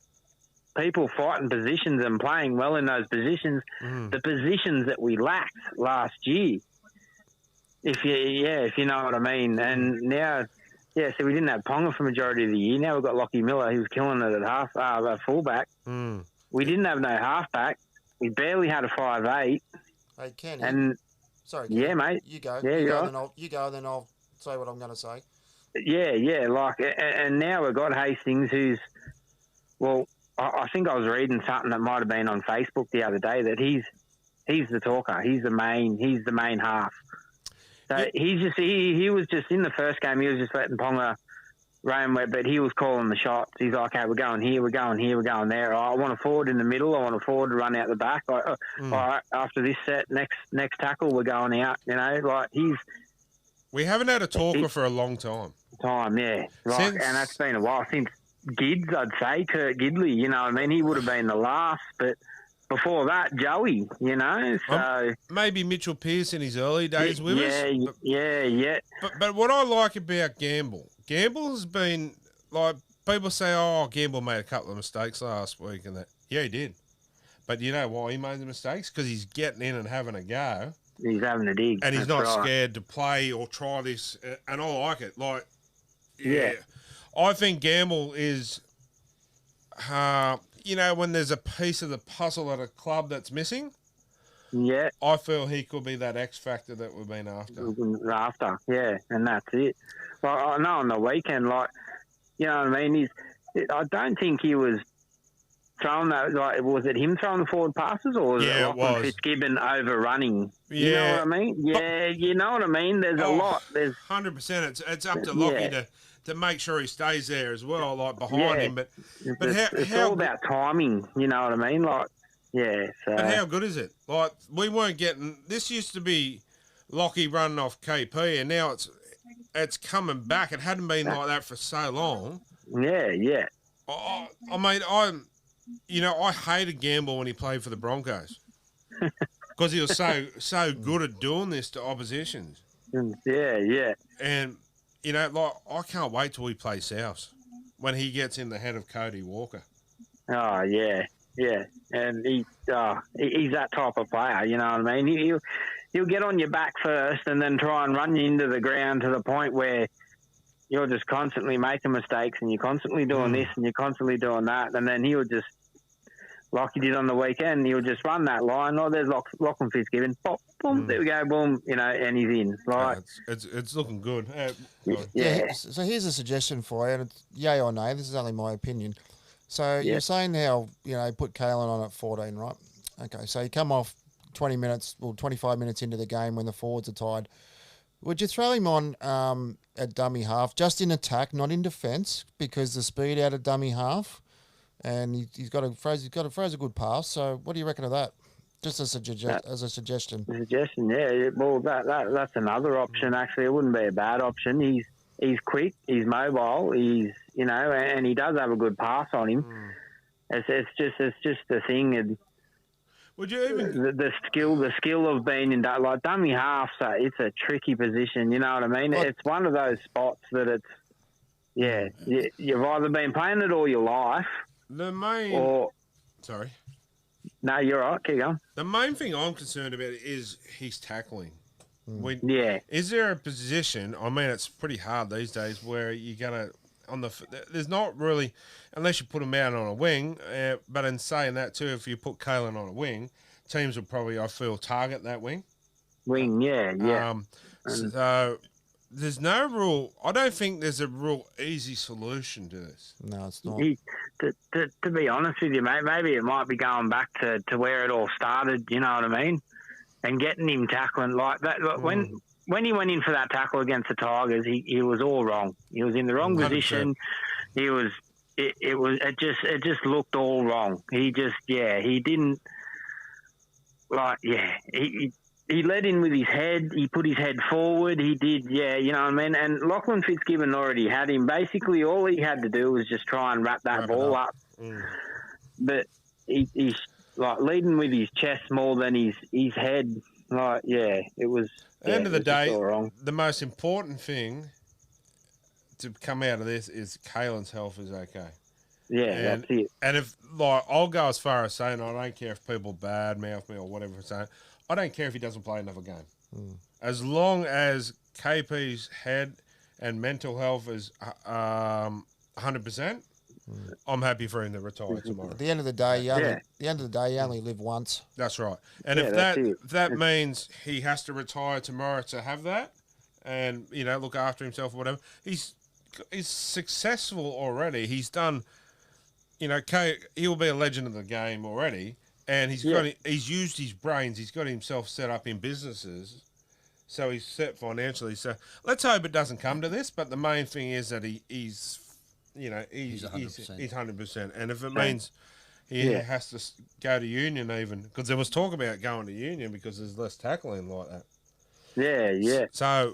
people fighting positions and playing well in those positions. The positions that we lacked last year, if you know what I mean. And now, so we didn't have Ponga for majority of the year. Now we've got Lockie Miller, who's killing it at fullback. We didn't have no halfback. We barely had a 5'8". Hey, Kenny. And sorry, Kenny, yeah, mate. You go. Yeah, you go, right. then I'll say what I'm going to say. Yeah, like, and now we've got Hastings, who's, well, I think I was reading something that might have been on Facebook the other day that he's the talker. He's the main half. So he was just in the first game. He was just letting Ponga roam, but he was calling the shots. He's like, okay, we're going here, we're going here, we're going there. I want a forward in the middle. I want a forward to run out the back. All right, after this set, next tackle, we're going out. You know, like we haven't had a talker for a long time. Yeah. And that's been a while since Gids, I'd say, Kurt Gidley, you know what I mean? He would have been the last, but before that, Joey, you know? So maybe Mitchell Pearce in his early days with us. Yeah. But what I like about Gamble's been, like, people say, oh, Gamble made a couple of mistakes last week and that. Yeah, he did. But you know why he made the mistakes? Because he's getting in and having a go. He's having a dig. And he's not scared to play or try this, and I like it. Like, yeah. I think Gamble is, you know, when there's a piece of the puzzle at a club that's missing, I feel he could be that X factor that we've been after. Yeah, and that's it. Well, I know on the weekend, like, you know what I mean? I don't think he was throwing that. Like, was it him throwing the forward passes, or was it Lachlan Fitzgibbon overrunning? You know what I mean? Yeah, you know what I mean. There's a lot. There's 100%. It's up to Lockie to make sure he stays there as well, like behind him. But it's all about timing. You know what I mean? Like, So. But how good is it? Like, we weren't getting. This used to be Lockie running off KP, and now it's coming back. It hadn't been like that for so long. Yeah. I mean, I hated Gamble when he played for the Broncos because he was so good at doing this to oppositions. Yeah. And, you know, like, I can't wait till he plays South when he gets in the head of Cody Walker. Oh, yeah. And he's that type of player, you know what I mean? He'll get on your back first and then try and run you into the ground to the point where you're just constantly making mistakes and you're constantly doing this and you're constantly doing that. And then he'll just, like he did on the weekend, he'll just run that line. Oh, there's Lachlan Fitzgibbon. Pop, boom, there we go, boom, you know, and he's in. Like, it's looking good. So here's a suggestion for you, and it's yay or nay. This is only my opinion. So you're saying how, you know, put Kalen on at 14, right? Okay, so you come off 20 minutes or 25 minutes into the game when the forwards are tied. Would you throw him on at dummy half, just in attack, not in defence, because the speed out of dummy half, and he's got a good pass. So what do you reckon of that? Just as a suggestion. Yeah. Well, that's another option. Actually, it wouldn't be a bad option. He's quick. He's mobile. He's, you know, and he does have a good pass on him. It's just the thing. And would you even the skill of being in like dummy half? So it's a tricky position. You know what I mean? It's one of those spots that you've either been playing it all your life. Sorry. No, you're right. Keep going. The main thing I'm concerned about is his tackling. Is there a position? I mean, it's pretty hard these days where you're gonna there's not really, unless you put him out on a wing. But in saying that too, if you put Kalen on a wing, teams will probably, I feel, target that wing. So there's no rule. I don't think there's a real easy solution to this. No, it's not. To be honest with you, mate, maybe it might be going back to where it all started. You know what I mean? And getting him tackling like that. When he went in for that tackle against the Tigers, he was all wrong. He was in the wrong 100%. Position. He was. It just looked all wrong. He didn't He led in with his head. He put his head forward. He did, you know what I mean? And Lachlan Fitzgibbon already had him. Basically, all he had to do was just try and wrap that ball up. But he's like leading with his chest more than his head. Like, yeah, it was. At the end of the it was just day, all wrong. the most important thing to come out of this is Kalen's health is okay. Yeah, And, that's it. and if, like, I'll go as far as saying I don't care if people badmouth me or whatever I'm saying. I don't care if he doesn't play another game. As long as KP's head and mental health is 100%, I'm happy for him to retire tomorrow. At the end of the day, you only live once. That's right. And if that means he has to retire tomorrow to have that, and look after himself or whatever, he's successful already. He's done. He'll be a legend of the game already, and he's used his brains. He's got himself set up in businesses, so he's set financially. So let's hope it doesn't come to this. But the main thing is that he's 100%. And if it means he has to go to Union, even because there was talk about going to Union because there's less tackling like that. Yeah. So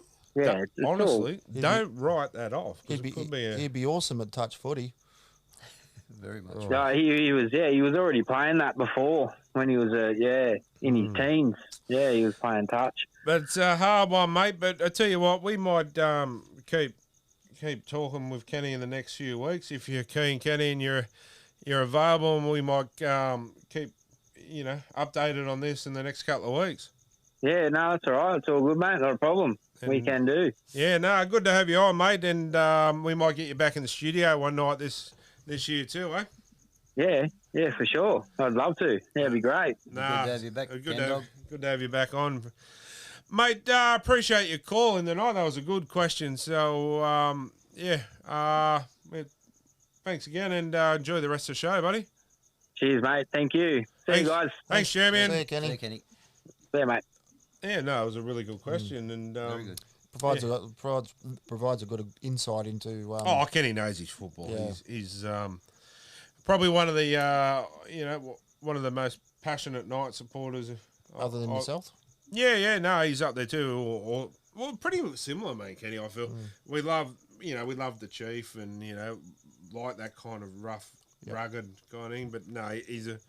honestly, don't write that off. He'd be awesome at touch footy. Very much. No, he was. Yeah, he was already playing that before when he was. In his teens. Yeah, he was playing touch. But it's a hard one, mate. But I tell you what, we might keep talking with Kenny in the next few weeks if you're keen, Kenny, and you're available, and we might keep updated on this in the next couple of weeks. Yeah, no, that's all right. It's all good, mate. Not a problem. We can do. Yeah, no, good to have you on, mate. And we might get you back in the studio one night this year too, eh? Yeah, for sure. I'd love to. Yeah, it'd be great. Nah, good to have you back, good Ken-Dog. to have you back on, mate. Appreciate your call in the night. That was a good question. So thanks again, and enjoy the rest of the show, buddy. Cheers, mate. Thank you. See you guys. Thanks, champion. See you, Kenny. See you, Kenny. See you, mate. Yeah, no, it was a really good question, and Very good. Provides a good insight into. Kenny knows his football. Yeah. He's probably one of the one of the most passionate Knight supporters. Other than yourself. Yeah, no, he's up there too. Well, pretty similar, mate, Kenny. I feel we love the Chief, and like that kind of rough, rugged kind of thing. But no, he's a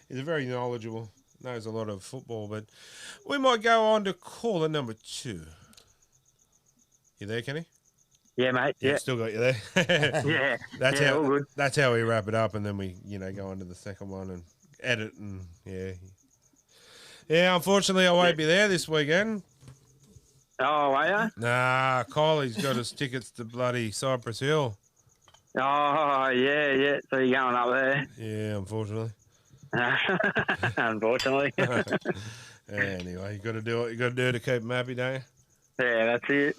very knowledgeable. Knows a lot of football. But we might go on to caller number 2. You there, Kenny? Yeah, mate. Yeah. Still got you there. Yeah. That's all how. good. That's how we wrap it up, and then we go on to the second one and edit, and yeah. Unfortunately, I won't be there this weekend. Oh, are you? Nah, Kylie's got his tickets to bloody Cypress Hill. Oh, yeah. So you're going up there? Yeah, unfortunately. Unfortunately. Anyway, you got to do what you got to do to keep them happy, don't you? Yeah, that's it.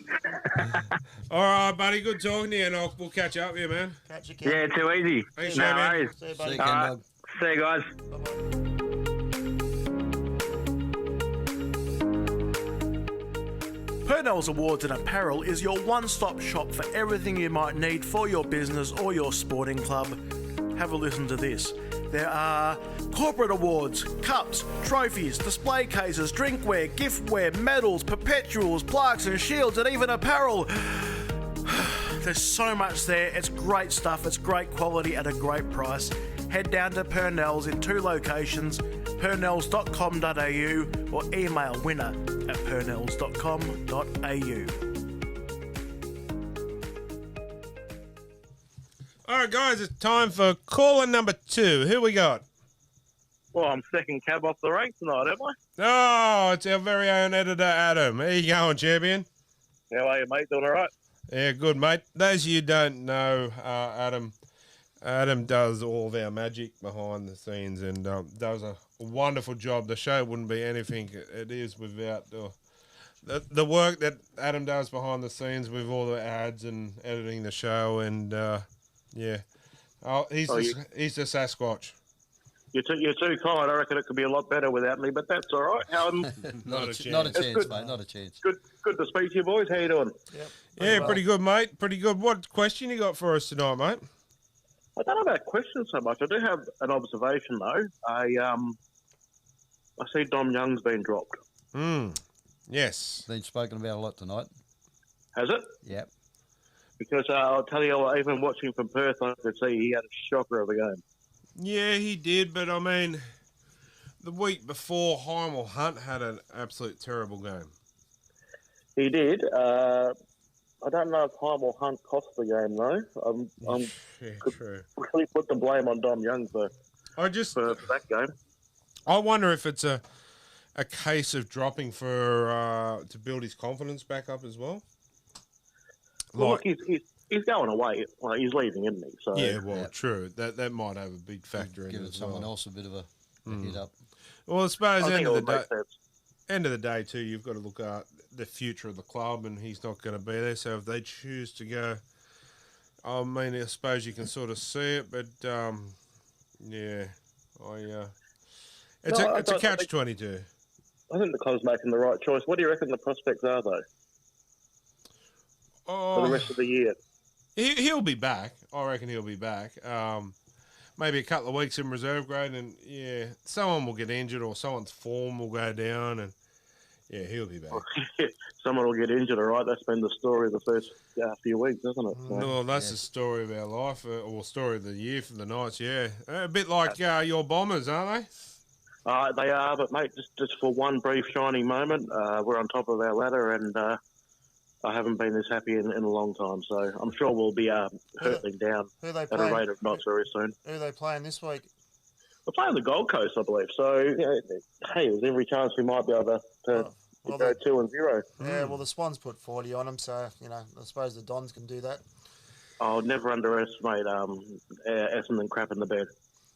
All right, buddy. Good talking to you, and we'll catch up with you, man. Catch you, Ken. Yeah, too easy. Thanks, No man. worries. See you, buddy. See you, All right. Ken-Dog. See you guys. Purnell's Awards and Apparel is your one-stop shop for everything you might need for your business or your sporting club. Have a listen to this. There are corporate awards, cups, trophies, display cases, drinkware, giftware, medals, perpetuals, plaques and shields, and even apparel. There's so much there. It's great stuff. It's great quality at a great price. Head down to Purnell's in 2 locations, purnells.com.au, or email winner@purnells.com.au. All right, guys, it's time for caller number 2. Who we got? Well, I'm second cab off the rank tonight, am I? Oh, it's our very own editor, Adam. How you going, champion? How are you, mate? Doing all right? Yeah, good, mate. Those of you who don't know, Adam does all of our magic behind the scenes and does a wonderful job. The show wouldn't be anything it is without the work that Adam does behind the scenes with all the ads and editing the show. And he's the Sasquatch. You're too kind. I reckon it could be a lot better without me, but that's all right. Not a chance, mate. Not a chance. Good to speak to you, boys. How you doing? Yep. Pretty good, mate. Pretty good. What question you got for us tonight, mate? I don't know about questions so much. I do have an observation, though. I see Dom Young's been dropped. Yes. Been spoken about a lot tonight. Has it? Yep. Because I'll tell you, even watching from Perth, I could see he had a shocker of a game. Yeah, he did, but I mean, the week before, Heimel Hunt had an absolute terrible game. He did. I don't know if Heimel Hunt cost the game though. I'm Yeah, true. really put the blame on Dom Young for that game. I wonder if it's a case of dropping for to build his confidence back up as well. Well, look, he's going away. Like, he's leaving, isn't he? So Yeah, well, true. That might have a big factor in Give it it as someone well. else a bit of a hit up. Well, I suppose I think end it of would the make day, sense. end of the day too, you've got to look at the future of the club, and he's not going to be there. So if they choose to go, I mean, I suppose you can sort of see it, but yeah, it's No, a I don't- I think- catch-22. I think the club's making the right choice. What do you reckon the prospects are though for the rest of the year? He'll be back. I reckon he'll be back. Maybe a couple of weeks in reserve grade, and yeah, someone will get injured or someone's form will go down, and yeah, he'll be back. Someone will get injured, all right? That's been the story of the first few weeks, hasn't it? So, No, that's the story of our life, or story of the year for the Knights. Yeah, a bit like your Bombers, aren't they? They are, but mate, just for one brief shining moment, we're on top of our ladder, and I haven't been this happy in a long time. So I'm sure we'll be hurtling down Who they at a playing? rate of knots very soon. Who are they playing this week? We're playing the Gold Coast, I believe. So hey, there's every chance we might be able to go 2-0. Yeah, well, the Swans put 40 on them, so, I suppose the Dons can do that. I'll never underestimate Essendon crap in the bed.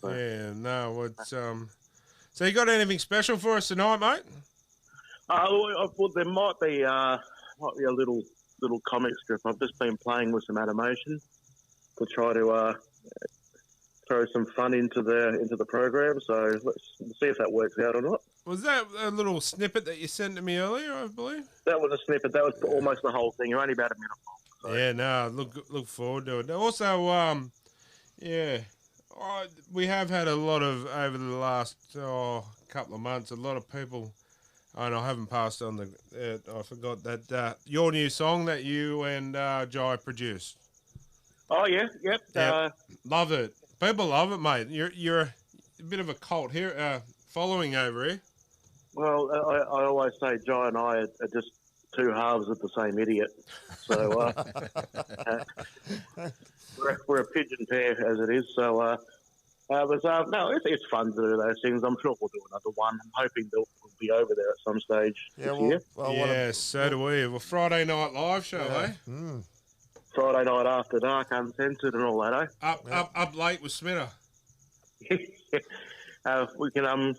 So. Yeah, no, it's So you got anything special for us tonight, mate? Well, there might be a little comic strip. I've just been playing with some animation to try to throw some fun into the program. So let's see if that works out or not. Was that a little snippet that you sent to me earlier, I believe? That was a snippet. That was almost the whole thing. You're only about a minute long. Yeah, no, look forward to it. Also, we have had a lot of, over the last couple of months, a lot of people, and I haven't passed on I forgot that, your new song that you and Jai produced. Oh, yeah, yep. Love it. People love it, mate. You're a bit of a cult here, following over here. Well, I always say Jai and I are just two halves of the same idiot. So we're a pigeon pair as it is. So it's fun to do those things. I'm sure we'll do another one. I'm hoping they'll be over there at some stage this year. So do we. Well, Friday Night Live show, eh? Friday night after dark, uncensored and all that, eh? Up late with Smitter. We can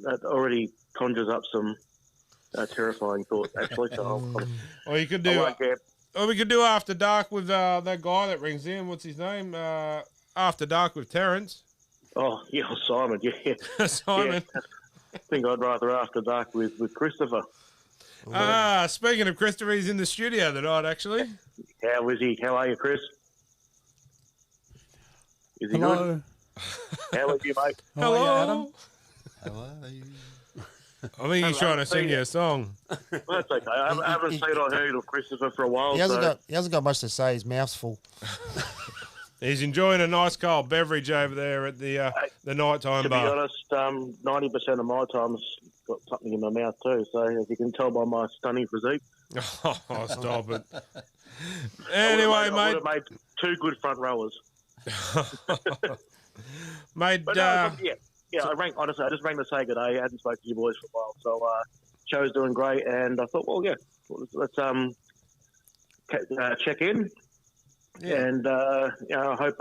that already conjures up some terrifying thoughts actually. So Or you could do. Or we could do After Dark with that guy that rings in. What's his name? After Dark with Terrence. Oh yeah, Simon. Yeah, Simon. Yeah. I think I'd rather After Dark with Christopher. Speaking of Christopher, he's in the studio tonight, actually. How is he? How are you, Chris? Is he Hello. good? How are you, mate? How are you, Adam? How are you? I think he's trying to sing you a song. Well, that's okay. I haven't seen or heard of Christopher for a while. He hasn't got much to say. His mouth's full. He's enjoying a nice cold beverage over there at the nighttime To be bar. honest, 90% of my time's got something in my mouth too. So as you can tell by my stunning physique. Oh, stop it. Anyway, I mate. would have made two good front rowers. Mate, But honestly, I just rang to say good day. I hadn't spoken to you boys for a while, so show's doing great, and I thought, let's check in, and I hope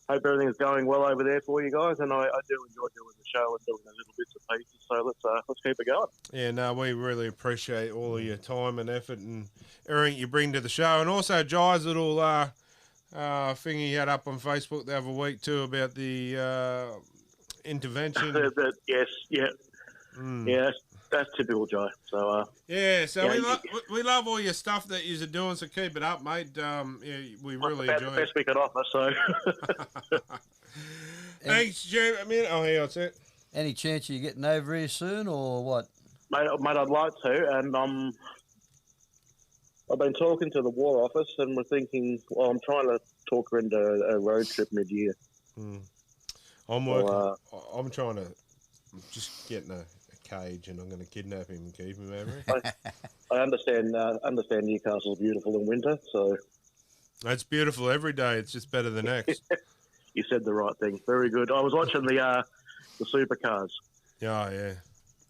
everything's going well over there for you guys, and I do enjoy doing the show and doing the little bits and pieces. So let's keep it going. Yeah, no, we really appreciate all of your time and effort and everything you bring to the show, and also Jai's little thing he had up on Facebook the other week too about the intervention. Yes, yeah, yeah. That's typical, Jai. So we love all your stuff that you're doing. So keep it up, mate. We really about enjoy the best we can offer. So thanks, Jim. Hang on, sir. Any chance of you getting over here soon, or what? Mate, I'd like to, and I've been talking to the War Office, and we're thinking. Well, I'm trying to talk her into a road trip mid-year. I'm Well, working. I'm trying to just get in a cage, and I'm going to kidnap him and keep him over here. I understand Newcastle's beautiful in winter, so It's beautiful every day. It's just better than next. you said the right thing. Very good. I was watching the supercars. Yeah.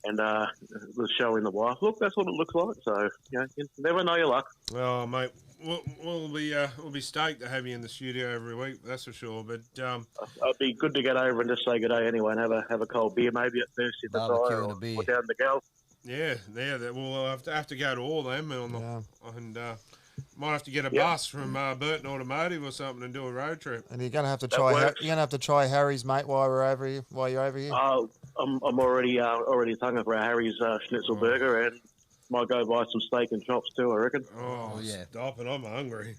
And was showing the wife, look, that's what it looks like. So, you never know your luck. Oh, mate, we'll be stoked to have you in the studio every week. That's for sure. But it'd be good to get over and just say good day anyway, and have a cold beer maybe at first in the Barbecue fire and a beer. or down the gals. Yeah. We'll have to go to all them, and might have to get a bus from Burton Automotive or something and do a road trip. And you're gonna have to That try. works. You're gonna have to try Harry's, mate, while you're over here. I'm already hungry for a Harry's schnitzel burger, and might go buy some steak and chops too, I reckon. Oh, yeah. Stop it! I'm hungry.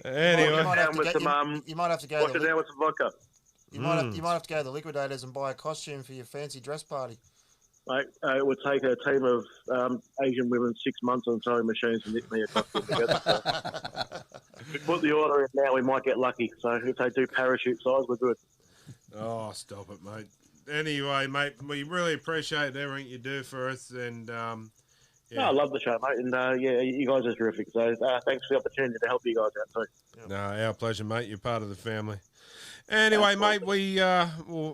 Anyway, you might have to with get, some, you might have to go. wash it down with some vodka. You might have to go to the Liquidators and buy a costume for your fancy dress party. Mate, it would take a team of Asian women 6 months on sewing machines to knit me a costume together. So. If we put the order in now, we might get lucky. So if they do parachute size, we're good. Oh, stop it, mate. Anyway, mate, we really appreciate everything you do for us, and No, I love the show, mate, and you guys are terrific. So thanks for the opportunity to help you guys out too. No, our pleasure, mate. You're part of the family. Anyway, mate, we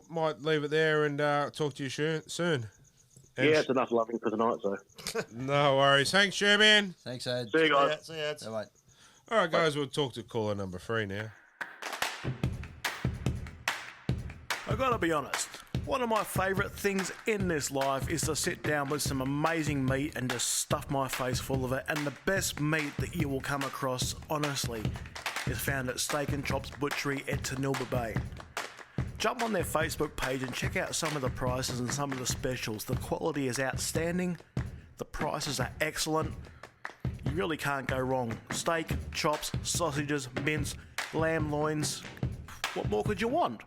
might leave it there and talk to you soon. And it's enough loving for tonight, so. No worries. Thanks, Sherman. Thanks, Ed. See you guys. See you, Ed. Bye. All right, guys, we'll talk to caller number 3 now. I gotta be honest, one of my favourite things in this life is to sit down with some amazing meat and just stuff my face full of it. And the best meat that you will come across, honestly, is found at Steak and Chops Butchery at Tanilba Bay. Jump on their Facebook page and check out some of the prices and some of the specials. The quality is outstanding, the prices are excellent. You really can't go wrong. Steak, chops, sausages, mince, lamb loins. What more could you want?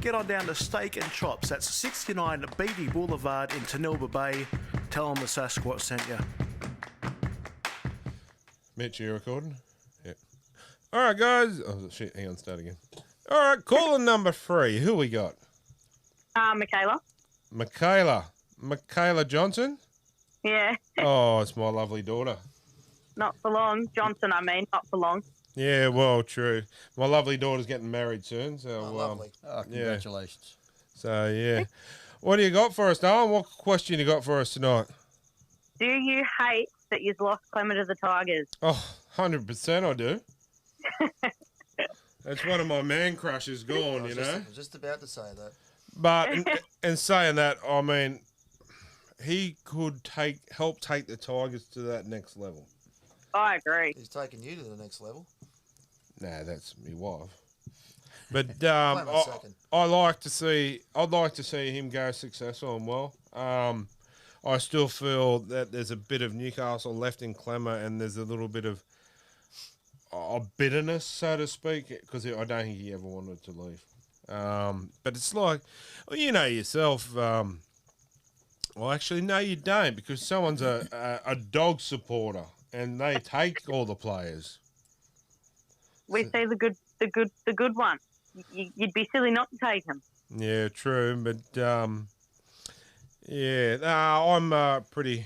Get on down to Steak and Chops. That's 69 Beatty Boulevard in Tanilba Bay. Tell them the Sasquatch sent you. Mitch, you recording? Yeah. All right, guys. Oh, shit. Hang on. Start again. All right. Caller number 3. Who we got? Michaela. Michaela Johnson? Yeah. Oh, it's my lovely daughter. Not for long. Johnson, I mean, not for long. Yeah, well, true. My lovely daughter's getting married soon, so lovely. Congratulations. So yeah, what do you got for us, Darren? What question you got for us tonight? Do you hate that you've lost Clement to the Tigers? Oh, 100% I do. That's one of my man crushes gone, you know. I was just about to say that. But in saying that, I mean, he could help take the Tigers to that next level. I agree. He's taking you to the next level. Nah, that's me wife. But I'd like to see him go successful and well. I still feel that there's a bit of Newcastle left in Clemmer, and there's a little bit of bitterness, so to speak, because I don't think he ever wanted to leave. But it's like, well, you know yourself. Well, actually, no, you don't, because someone's a dog supporter, and they take all the players. We see the good one. You'd be silly not to take him. Yeah, true, but I'm pretty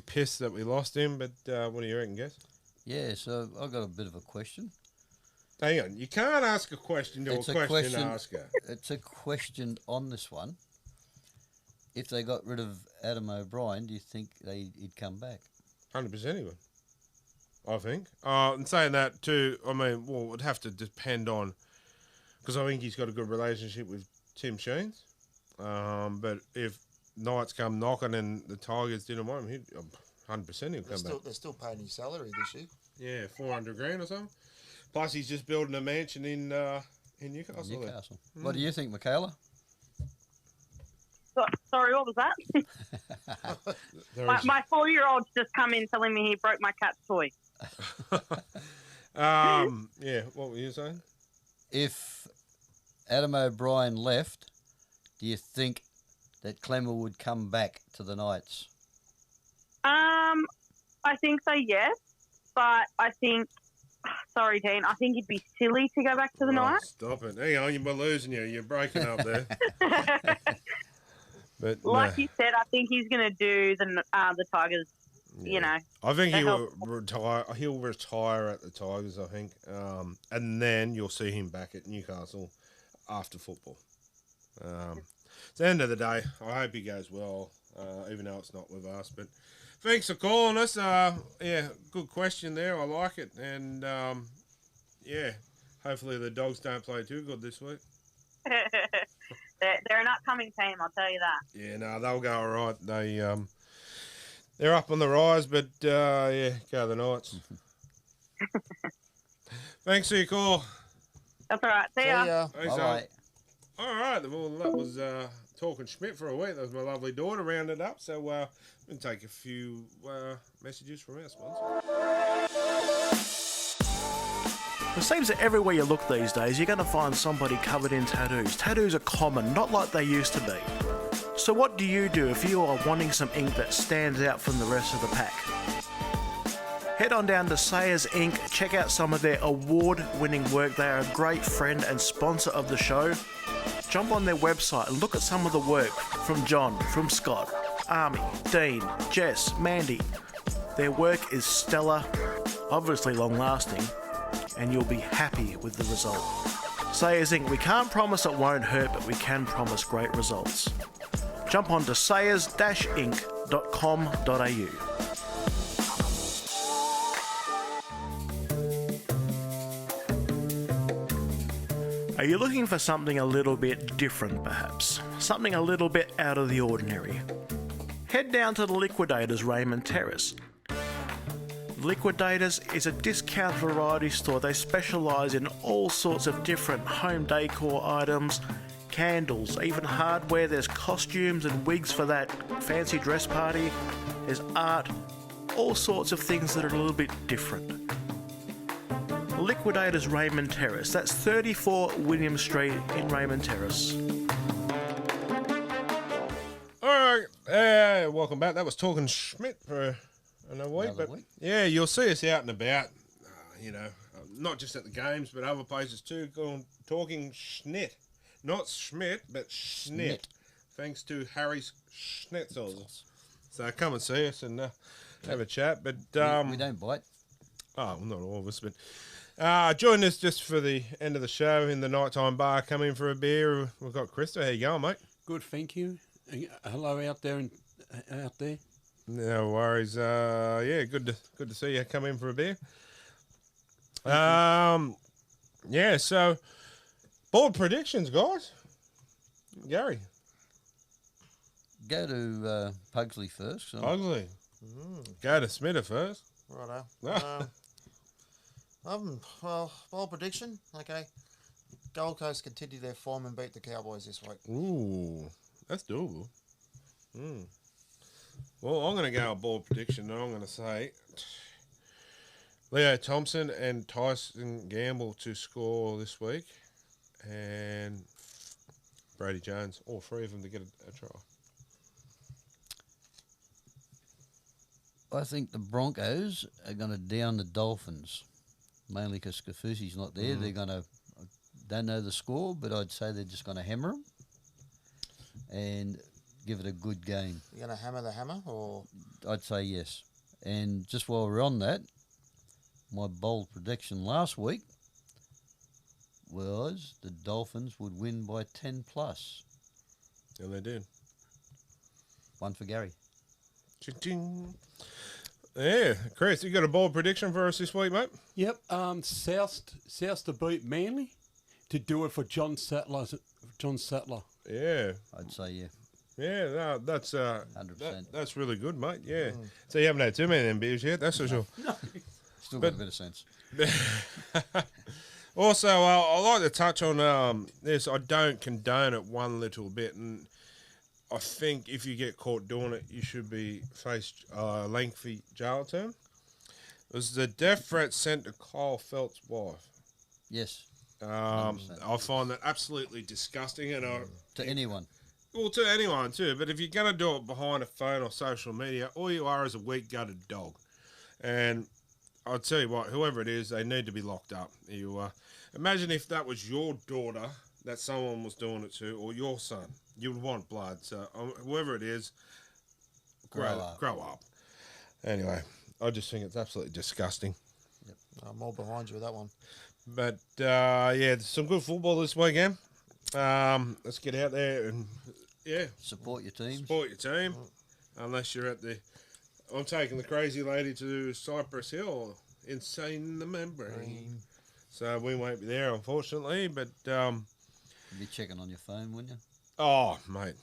pissed that we lost him. But what do you reckon, guys? Yeah, so I've got a bit of a question. Hang on, you can't ask a question to a question asker. It's a question on this one. If they got rid of Adam O'Brien, do you think he'd come back? 100% he would. I think. And saying that too, I mean, well, it would have to depend on, because I think he's got a good relationship with Tim Sheens. But if Knights come knocking and the Tigers didn't want him, 100% he'll come back. They're still paying his salary this year. Yeah, $400,000 or something. Plus, he's just building a mansion in Newcastle. Newcastle. What do you think, Michaela? Sorry, what was that? my 4-year-old's just come in telling me he broke my cat's toy. Yeah, what were you saying? If Adam O'Brien left, do you think that Clemmer would come back to the Knights? I think so, yes. But I think sorry, Dean. I think it'd be silly to go back to the night. Stop it. Hang on, you're losing you. You're breaking up there. But Like you said, I think he's going to do the Tigers. You know, I think to he help. will retire. He'll retire at the Tigers, I think, and then you'll see him back at Newcastle after football. It's the end of the day. I hope he goes well, even though it's not with us. But thanks for calling us. Yeah, good question there. I like it, and yeah, hopefully the Dogs don't play too good this week. They're an upcoming team, I'll tell you that. Yeah, no, they'll go all right. They're up on the rise, but yeah, go the Knights. Thanks for your call. That's all right. See ya. Thanks, Bye-bye. all right, well, that was Talking Schmidt for a week. That was my lovely daughter rounded up. So we'll take a few messages from our sponsor. It seems that everywhere you look these days, you're going to find somebody covered in tattoos. Tattoos are common, not like they used to be. So what do you do if you are wanting some ink that stands out from the rest of the pack? Head on down to Sayers Ink, check out some of their award-winning work. They are a great friend and sponsor of the show. Jump on their website and look at some of the work from John, from Scott, Army, Dean, Jess, Mandy. Their work is stellar, obviously long-lasting, and you'll be happy with the result. Sayers Ink, we can't promise it won't hurt, but we can promise great results. Jump on to sayers-ink.com.au. Are you looking for something a little bit different, perhaps? Something a little bit out of the ordinary? Head down to the Liquidators, Raymond Terrace. Liquidators is a discount variety store. They specialise in all sorts of different home decor items, candles, even hardware. There's costumes and wigs for that fancy dress party. There's art, all sorts of things that are a little bit different. Liquidators Raymond Terrace. That's 34 William Street in Raymond Terrace. All right, welcome back. That was Talking Schmidt for another week. Yeah, you'll see us out and about, not just at the games, but other places too, talking Schnitt. Not Schmidt, but Schnitt. Thanks to Harry's Schnitzels. So come and see us and have a chat. But we don't bite. Oh, well, not all of us, but join us just for the end of the show in the nighttime bar. Come in for a beer. We've got Krista. How you going, mate? Good, thank you. Hello out there. No worries. Yeah, good to see you come in for a beer. Yeah. So, bold predictions, guys. Gary, go to Pugsley first. Pugsley. Go to Smitter first. Righto. Well, bold prediction. Okay. Gold Coast continue their form and beat the Cowboys this week. Ooh, that's doable. Well, I'm going to go a bold prediction, and I'm going to say Leo Thompson and Tyson Gamble to score this week, and Brady Jones, all three of them to get a try. I think the Broncos are going to down the Dolphins, mainly because Kafusi's not there. They're going to, don't know the score, but I'd say they're just going to hammer them and give it a good game. You're going to hammer the hammer, or? I'd say yes. And just while we're on that, my bold prediction last week was the Dolphins would win by 10 plus. And they did. One for Gary. Ching-ching. Yeah, Chris, you got a bold prediction for us this week, mate? Yep. South to beat Manly, to do it for John Sattler. Yeah, I'd say yeah. Yeah, no, that's 100%. That's really good, mate. Yeah. So you haven't had too many of them beers yet, that's for sure. No. Still got a bit of sense. Also, I like to touch on this. I don't condone it one little bit, and I think if you get caught doing it, you should be faced a lengthy jail term. It was the death threat sent to Kyle Felt's wife. Yes. I find that absolutely disgusting, and to anyone. Well, to anyone too. But if you're going to do it behind a phone or social media, all you are is a weak-gutted dog. And I'll tell you what, whoever it is, they need to be locked up. You imagine if that was your daughter that someone was doing it to, or your son. You would want blood. So whoever it is, grow up. Anyway, I just think it's absolutely disgusting. I'm all behind you with that one. But some good football this weekend. Let's get out there and support your team. Support your team, unless you're at the. I'm taking the crazy lady to Cypress Hill, insane in the membrane. So we won't be there, unfortunately. But you'd be checking on your phone, wouldn't you? Oh, mate,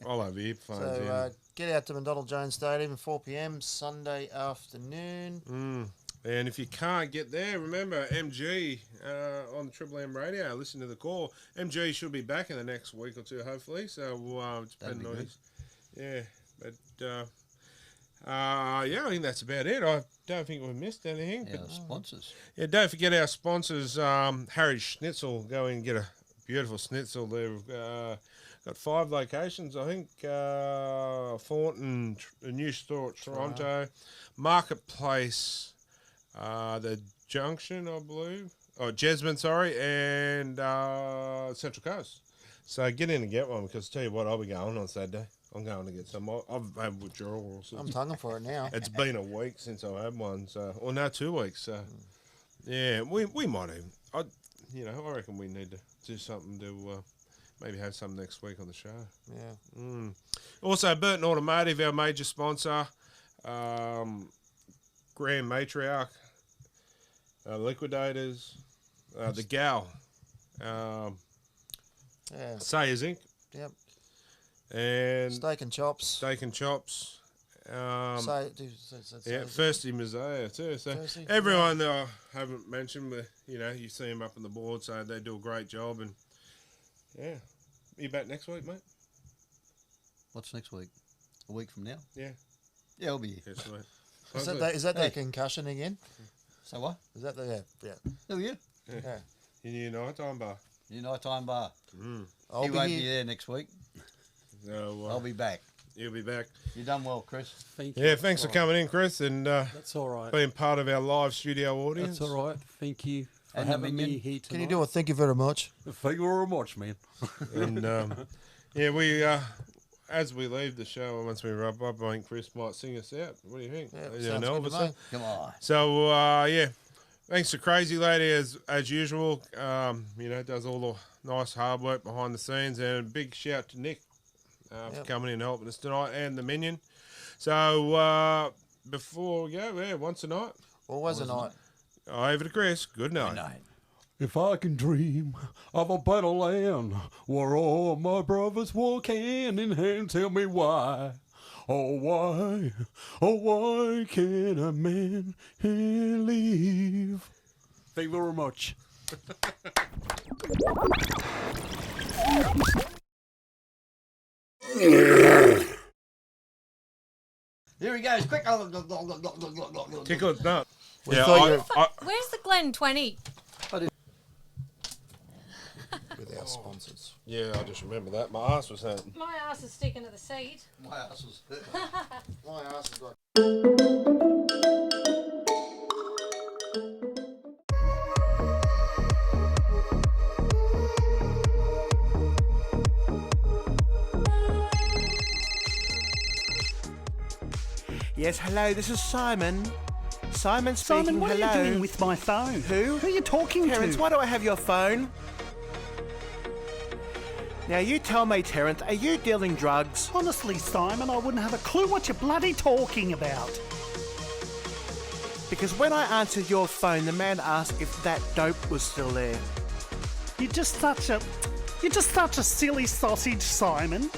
I'll have earphones. So get out to McDonald Jones Stadium at 4 p.m. Sunday afternoon. And if you can't get there, remember MG on the Triple M radio. Listen to the call. MG should be back in the next week or two, hopefully. So depending on his, I think that's about it. I don't think we missed anything. Our sponsors. Yeah, don't forget our sponsors. Harry's Schnitzel. Go and get a beautiful schnitzel. They've got 5 locations, I think. Thornton, a new store at Toronto, Marketplace. The Junction, I believe. Oh, Jesmond, sorry, and Central Coast. So get in and get one, because tell you what, I'll be going on Saturday. I'm going to get some. I've had withdrawals. I'm tonguing for it now. It's been a week since I had one, or no, 2 weeks. So yeah, we might even. I reckon we need to do something to maybe have some next week on the show. Yeah. Also, Burton Automotive, our major sponsor. Grand Matriarch, Liquidators, the Gal, Sayers Inc. Yep. And Steak and Chops. Thirsty Mosaic too. So Thirsty, everyone that I haven't mentioned, you see them up on the board, so they do a great job. And you back next week, mate? What's next week? A week from now? Yeah. Yeah, I'll be here. Yes, mate. Is that that concussion again? So what? Is that the yeah? Oh yeah. Yeah. In your nighttime bar. Your nighttime bar. I'll he be won't here. be there next week. So, I'll be back. You'll be back. You done well, Chris. Thank you. Yeah, thanks for coming in, Chris, and that's all right. Being part of our live studio audience. That's all right. Thank you for And having me Dominion. here tonight. Can you do a thank you very much? Thank you very much, man. And we as we leave the show, once we wrap up, I think Chris might sing us out. What do you think? Yeah, sounds good to me. Come on. So thanks to Crazy Lady as usual. Does all the nice hard work behind the scenes, and a big shout to Nick for coming in and helping us tonight, and the Minion. So before we go, once a night, always a night. Over to Chris. Good night. Good night. If I can dream of a better land where all my brothers walk hand in hand, tell me why. Oh, why can't a man leave? Thank you very much. Here he goes, quick. Tickle it nut. Where's the Glen 20? With our sponsors. Yeah, I just remember that. My ass was hurting. My ass is sticking to the seat. My ass was hurt. My ass has got. Yes, hello, this is Simon. Simon speaking, Simon, what hello. are you doing with my phone? Who? Who are you talking Terence, to? why do I have your phone? Now you tell me, Terence, are you dealing drugs? Honestly, Simon, I wouldn't have a clue what you're bloody talking about. Because when I answered your phone, the man asked if that dope was still there. You're just such a silly sausage, Simon.